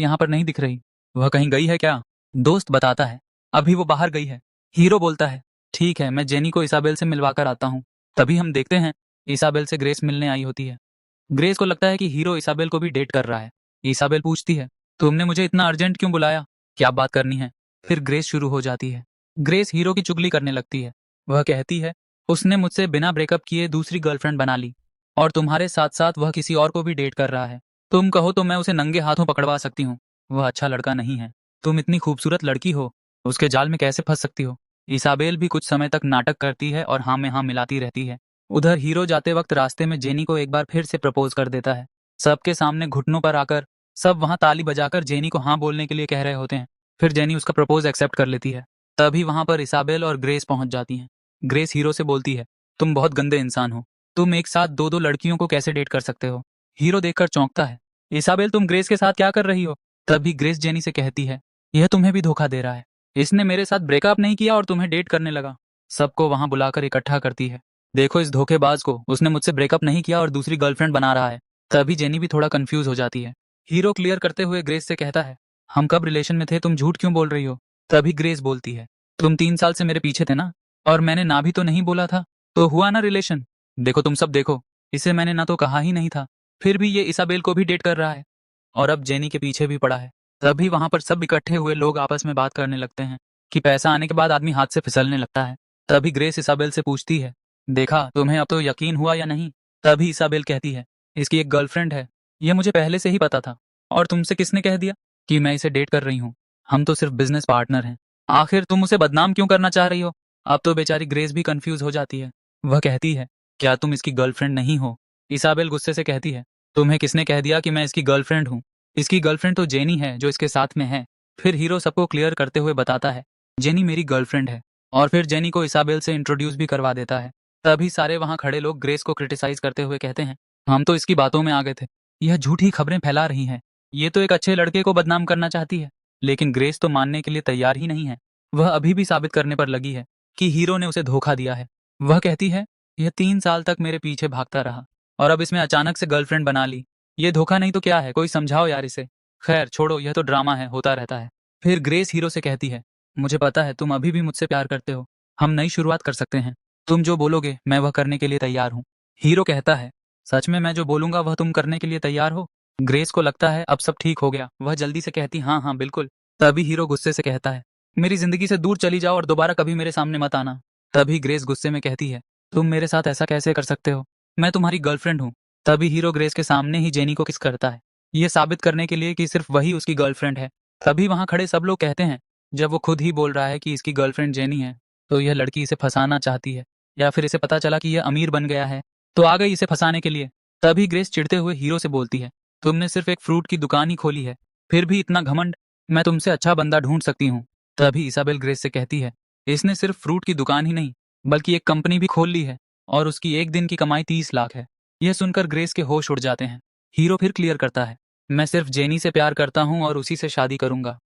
यहाँ पर नहीं दिख रही, वह कहीं गई है क्या? दोस्त बताता है, अभी वो बाहर गई है। हीरो बोलता है, ठीक है, मैं जेनी को इसाबेल से मिलवा कर आता हूँ। तभी हम देखते हैं इसाबेल से ग्रेस मिलने आई होती है। ग्रेस को लगता है कि हीरो इसाबेल को भी डेट कर रहा है। इसाबेल पूछती है, तुमने मुझे इतना अर्जेंट क्यों बुलाया, क्या बात करनी है? फिर ग्रेस शुरू हो जाती है। ग्रेस हीरो की चुगली करने लगती है। वह कहती है, उसने मुझसे बिना ब्रेकअप किए दूसरी गर्लफ्रेंड बना ली और तुम्हारे साथ साथ वह किसी और को भी डेट कर रहा है। तुम कहो तो मैं उसे नंगे हाथों पकड़वा सकती हूँ। वह अच्छा लड़का नहीं है। तुम इतनी खूबसूरत लड़की हो, उसके जाल में कैसे फंस सकती हो? इसाबेल भी कुछ समय तक नाटक करती है और हाँ में हाँ मिलाती रहती है। उधर हीरो जाते वक्त रास्ते में जेनी को एक बार फिर से प्रपोज कर देता है। सबके सामने घुटनों पर आकर सब वहां ताली बजाकर जेनी को हाँ बोलने के लिए कह रहे होते हैं। फिर जेनी उसका प्रपोज एक्सेप्ट कर लेती है। तभी वहां पर इसाबेल और ग्रेस पहुंच जाती हैं। ग्रेस हीरो से बोलती है, तुम बहुत गंदे इंसान हो, तुम एक साथ दो दो लड़कियों को कैसे डेट कर सकते हो? हीरो देखकर चौंकता है, इसाबेल तुम ग्रेस के साथ क्या कर रही हो? तभी ग्रेस जेनी से कहती है, यह तुम्हें भी धोखा दे रहा है, इसने मेरे साथ ब्रेकअप नहीं किया और तुम्हें डेट करने लगा। सबको वहां बुलाकर इकट्ठा करती है। देखो इस धोखेबाज को, उसने मुझसे ब्रेकअप नहीं किया और दूसरी गर्लफ्रेंड बना रहा है। तभी जेनी भी थोड़ा कंफ्यूज हो जाती है। हीरो क्लियर करते हुए ग्रेस से कहता है, हम कब रिलेशन में थे, तुम झूठ क्यों बोल रही हो? तभी ग्रेस बोलती है, तुम 3 साल से मेरे पीछे थे ना, और मैंने ना भी तो नहीं बोला था, तो हुआ ना रिलेशन। देखो तुम सब देखो, इसे मैंने ना तो कहा ही नहीं था, फिर भी ये इसाबेल को भी डेट कर रहा है और अब जेनी के पीछे भी पड़ा है। तभी वहां पर सब इकट्ठे हुए लोग आपस में बात करने लगते हैं कि पैसा आने के बाद आदमी हाथ से फिसलने लगता है। तभी ग्रेस इसाबेल से पूछती है, देखा तुम्हें अब तो यकीन हुआ या नहीं? तभी इसाबेल कहती है, इसकी एक गर्लफ्रेंड है, यह मुझे पहले से ही पता था। और तुमसे किसने कह दिया कि मैं इसे डेट कर रही हूँ? हम तो सिर्फ बिजनेस पार्टनर हैं। आखिर तुम उसे बदनाम क्यों करना चाह रही हो? अब तो बेचारी ग्रेस भी कंफ्यूज हो जाती है। वह कहती है, क्या तुम इसकी गर्लफ्रेंड नहीं हो? इसाबेल गुस्से से कहती है, तुम्हें किसने कह दिया कि मैं इसकी गर्लफ्रेंड हूँ? इसकी गर्लफ्रेंड तो जेनी है जो इसके साथ में है। फिर हीरो सबको क्लियर करते हुए बताता है, जेनी मेरी गर्लफ्रेंड है। और फिर जेनी को इसाबेल से इंट्रोड्यूस भी करवा देता है। तभी सारे वहां खड़े लोग ग्रेस को क्रिटिसाइज करते हुए कहते हैं, हम तो इसकी बातों में आ गए थे, यह झूठी खबरें फैला रही है, ये तो एक अच्छे लड़के को बदनाम करना चाहती है। लेकिन ग्रेस तो मानने के लिए तैयार ही नहीं है। वह अभी भी साबित करने पर लगी है कि हीरो ने उसे धोखा दिया है। वह कहती है, यह 3 साल तक मेरे पीछे भागता रहा और अब इसमें अचानक से गर्लफ्रेंड बना ली। ये धोखा नहीं तो क्या है, कोई समझाओ यार इसे। खैर छोड़ो, यह तो ड्रामा है, होता रहता है। फिर ग्रेस हीरो से कहती है, मुझे पता है तुम अभी भी मुझसे प्यार करते हो, हम नई शुरुआत कर सकते हैं, तुम जो बोलोगे मैं वह करने के लिए तैयार हूँ। हीरो कहता है, सच में मैं जो बोलूंगा वह तुम करने के लिए तैयार हो? ग्रेस को लगता है अब सब ठीक हो गया। वह जल्दी से कहती, हाँ हाँ बिल्कुल। तभी हीरो गुस्से से कहता है, मेरी जिंदगी से दूर चली जाओ और दोबारा कभी मेरे सामने मत आना। तभी ग्रेस गुस्से में कहती है, तुम मेरे साथ ऐसा कैसे कर सकते हो, मैं तुम्हारी गर्लफ्रेंड हूँ। तभी हीरो ग्रेस के सामने ही जेनी को किस करता है, ये साबित करने के लिए कि सिर्फ वही उसकी गर्लफ्रेंड है। तभी वहां खड़े सब लोग कहते हैं, जब वो खुद ही बोल रहा है कि इसकी गर्लफ्रेंड जेनी है, तो यह लड़की इसे फंसाना चाहती है, या फिर इसे पता चला कि यह अमीर बन गया है तो आ गई इसे फंसाने के लिए। तभी ग्रेस चिढ़ते हुए हीरो से बोलती है, तुमने सिर्फ एक फ्रूट की दुकान ही खोली है, फिर भी इतना घमंड, मैं तुमसे अच्छा बंदा ढूंढ सकती हूँ। तभी इसाबेल ग्रेस से कहती है, इसने सिर्फ फ्रूट की दुकान ही नहीं बल्कि एक कंपनी भी खोल ली है और उसकी एक दिन की कमाई 30 लाख है। यह सुनकर ग्रेस के होश उड़ जाते हैं। हीरो फिर क्लियर करता है, मैं सिर्फ जेनी से प्यार करता हूँ और उसी से शादी करूंगा।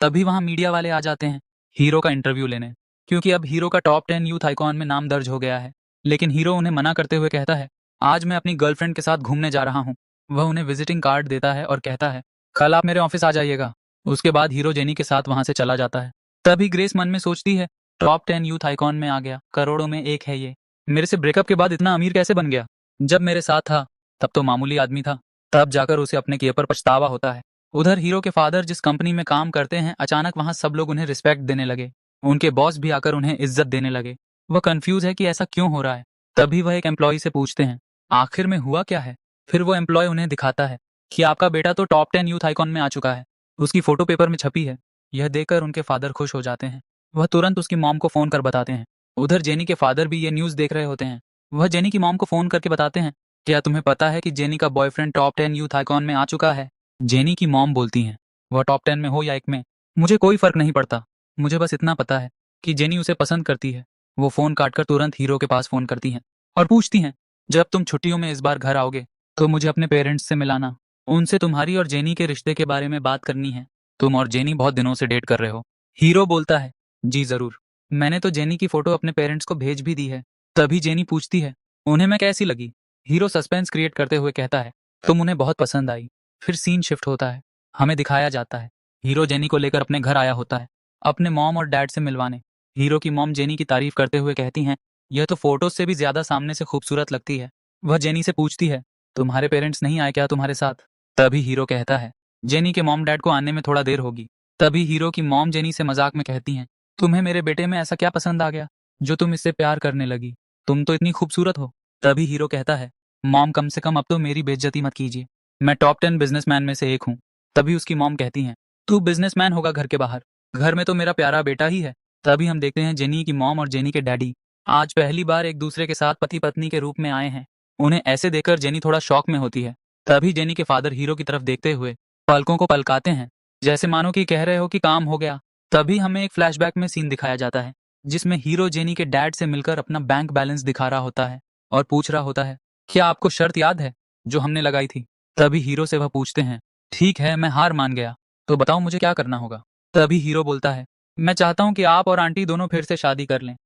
तभी वहां मीडिया वाले आ जाते हैं हीरो का इंटरव्यू लेने, क्योंकि अब हीरो का टॉप 10 यूथ आइकॉन में नाम दर्ज हो गया है। लेकिन हीरो उन्हें मना करते हुए कहता है, आज मैं अपनी गर्लफ्रेंड के साथ घूमने जा रहा हूँ। वह उन्हें विजिटिंग कार्ड देता है और कहता है, कल आप मेरे ऑफिस आ जाइएगा। उसके बाद हीरो जेनी के साथ वहां से चला जाता है। तभी ग्रेस मन में सोचती है, टॉप 10 यूथ आइकॉन में आ गया, करोड़ों में एक है ये, मेरे से ब्रेकअप के बाद इतना अमीर कैसे बन गया? जब मेरे साथ था तब तो मामूली आदमी था, तब जाकर उसे अपने किए पर पछतावा होता है। उधर हीरो के फादर जिस कंपनी में काम करते हैं, अचानक वहां सब लोग उन्हें रिस्पेक्ट देने लगे। उनके बॉस भी आकर उन्हें इज्जत देने लगे। वह कंफ्यूज है कि ऐसा क्यों हो रहा है। तभी वह एक एम्प्लॉय से पूछते हैं, आखिर में हुआ क्या है? फिर वो एम्प्लॉय उन्हें दिखाता है कि आपका बेटा तो टॉप 10 यूथ आइकॉन में आ चुका है, उसकी फोटो पेपर में छपी है। यह देखकर उनके फादर खुश हो जाते हैं। वह तुरंत उसकी मॉम को फोन कर बताते हैं। उधर जेनी के फादर भी ये न्यूज देख रहे होते हैं। वह जेनी की मॉम को फोन करके बताते हैं, क्या तुम्हें पता है कि जेनी का बॉयफ्रेंड टॉप 10 यूथ आइकॉन में आ चुका है? जेनी की मॉम बोलती हैं, वह टॉप 10 में हो या एक में, मुझे कोई फर्क नहीं पड़ता, मुझे बस इतना पता है कि जेनी उसे पसंद करती है। वो फोन काटकर तुरंत हीरो के पास फोन करती हैं और पूछती हैं, जब तुम छुट्टियों में इस बार घर आओगे तो मुझे अपने पेरेंट्स से मिलाना, उनसे तुम्हारी और जेनी के रिश्ते के बारे में बात करनी है। तुम और जेनी बहुत दिनों से डेट कर रहे हो। हीरो बोलता है, जी जरूर, मैंने तो जेनी की फोटो अपने पेरेंट्स को भेज भी दी है। तभी जेनी पूछती है, उन्हें मैं कैसी लगी? हीरो सस्पेंस क्रिएट करते हुए कहता है, तुम उन्हें बहुत पसंद आई। फिर सीन शिफ्ट होता है। हमें दिखाया जाता है हीरो जेनी को लेकर अपने घर आया होता है, अपने मॉम और डैड से मिलवाने। हीरो की मॉम जेनी की तारीफ करते हुए कहती हैं, यह तो फोटोज से भी ज्यादा सामने से खूबसूरत लगती है। वह जेनी से पूछती है, तुम्हारे पेरेंट्स नहीं आए क्या तुम्हारे साथ? तभी हीरो कहता है, जेनी के मॉम डैड को आने में थोड़ा देर होगी। तभी हीरो की मॉम जेनी से मजाक में कहती हैं, तुम्हें मेरे बेटे में ऐसा क्या पसंद आ गया जो तुम इससे प्यार करने लगी? तुम तो इतनी खूबसूरत हो। तभी हीरो कहता है, मॉम कम से कम अब तो मेरी बेइज्जती मत कीजिए, मैं टॉप 10 बिजनेसमैन में से एक हूँ। तभी उसकी मॉम कहती हैं, तू बिजनेसमैन होगा घर के बाहर, घर में तो मेरा प्यारा बेटा ही है। तभी हम देखते हैं जेनी की मॉम और जेनी के डैडी आज पहली बार एक दूसरे के साथ पति पत्नी के रूप में आए हैं। उन्हें ऐसे देखकर जेनी थोड़ा शॉक में होती है। तभी जेनी के फादर हीरो की तरफ देखते हुए पलकों को पलकाते हैं, जैसे मानो कि कह रहे हो कि काम हो गया। तभी हमें एक फ्लैशबैक में सीन दिखाया जाता है जिसमें हीरो जेनी के डैड से मिलकर अपना बैंक बैलेंस दिखा रहा होता है और पूछ रहा होता है, क्या आपको शर्त याद है जो हमने लगाई थी? तभी हीरो से वह पूछते हैं, ठीक है मैं हार मान गया, तो बताओ मुझे क्या करना होगा? तभी हीरो बोलता है, मैं चाहता हूं कि आप और आंटी दोनों फिर से शादी कर लें।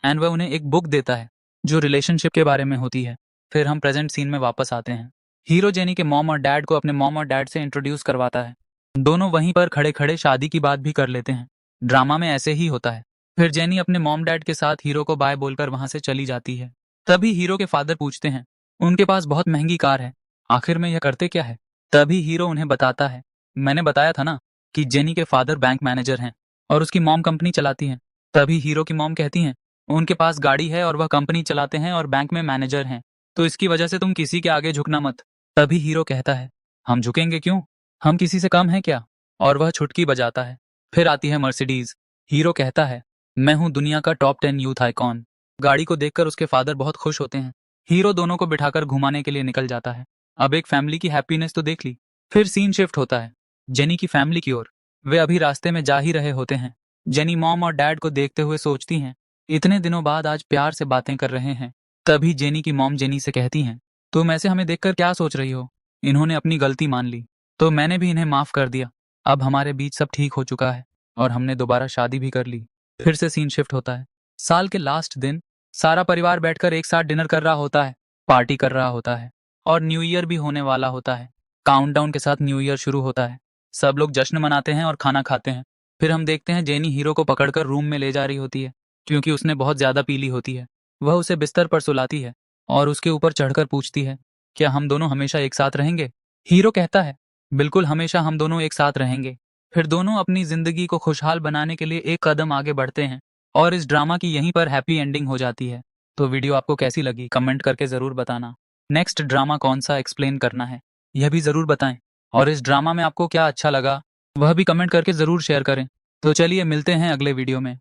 एंड वह उन्हें एक बुक देता है जो रिलेशनशिप के बारे में होती है। फिर हम प्रेजेंट सीन में वापस आते हैं। हीरो जेनी के मॉम और डैड को अपने मॉम और डैड से इंट्रोड्यूस करवाता है। दोनों वहीं पर खड़े खड़े शादी की बात भी कर लेते हैं। ड्रामा में ऐसे ही होता है। फिर जेनी अपने मॉम डैड के साथ हीरो को बाय बोलकर वहां से चली जाती है। तभी हीरो के फादर पूछते हैं, उनके पास बहुत महंगी कार है, आखिर में यह करते क्या है? तभी हीरो उन्हें बताता है, मैंने बताया था ना कि जेनी के फादर बैंक मैनेजर हैं और उसकी मॉम कंपनी चलाती हैं। तभी हीरो की मॉम कहती हैं, उनके पास गाड़ी है और वह कंपनी चलाते हैं और बैंक में मैनेजर हैं, तो इसकी वजह से तुम किसी के आगे झुकना मत। तभी हीरो कहता है, हम झुकेंगे क्यों, हम किसी से कम हैं क्या? और वह छुटकी बजाता है। फिर आती है मर्सिडीज। हीरो कहता है, मैं हूं दुनिया का टॉप 10 यूथ आइकॉन। गाड़ी को देखकर उसके फादर बहुत खुश होते हैं। हीरो दोनों को बिठाकर घुमाने के लिए निकल जाता है। अब एक फैमिली की हैप्पीनेस तो देख ली। फिर सीन शिफ्ट होता है जेनी की फैमिली की ओर। वे अभी रास्ते में जा ही रहे होते हैं। जेनी मॉम और डैड को देखते हुए सोचती हैं, इतने दिनों बाद आज प्यार से बातें कर रहे हैं। तभी जेनी की मॉम जेनी से कहती हैं, तुम ऐसे हमें देखकर क्या सोच रही हो? इन्होंने अपनी गलती मान ली तो मैंने भी इन्हें माफ कर दिया। अब हमारे बीच सब ठीक हो चुका है और हमने दोबारा शादी भी कर ली। फिर से सीन शिफ्ट होता है। साल के लास्ट दिन सारा परिवार बैठकर एक साथ डिनर कर रहा होता है, पार्टी कर रहा होता है और न्यू ईयर भी होने वाला होता है। काउंटडाउन के साथ न्यू ईयर शुरू होता है। सब लोग जश्न मनाते हैं और खाना खाते हैं। फिर हम देखते हैं जेनी हीरो को पकड़कर रूम में ले जा रही होती है क्योंकि उसने बहुत ज्यादा पी ली होती है। वह उसे बिस्तर पर सुलाती है और उसके ऊपर चढ़कर पूछती है, क्या हम दोनों हमेशा एक साथ रहेंगे? हीरो कहता है, बिल्कुल हमेशा हम दोनों एक साथ रहेंगे। फिर दोनों अपनी जिंदगी को खुशहाल बनाने के लिए एक कदम आगे बढ़ते हैं और इस ड्रामा की यहीं पर हैप्पी एंडिंग हो जाती है। तो वीडियो आपको कैसी लगी कमेंट करके जरूर बताना। नेक्स्ट ड्रामा कौन सा एक्सप्लेन करना है यह भी जरूर बताएं और इस ड्रामा में आपको क्या अच्छा लगा वह भी कमेंट करके जरूर शेयर करें। तो चलिए मिलते हैं अगले वीडियो में।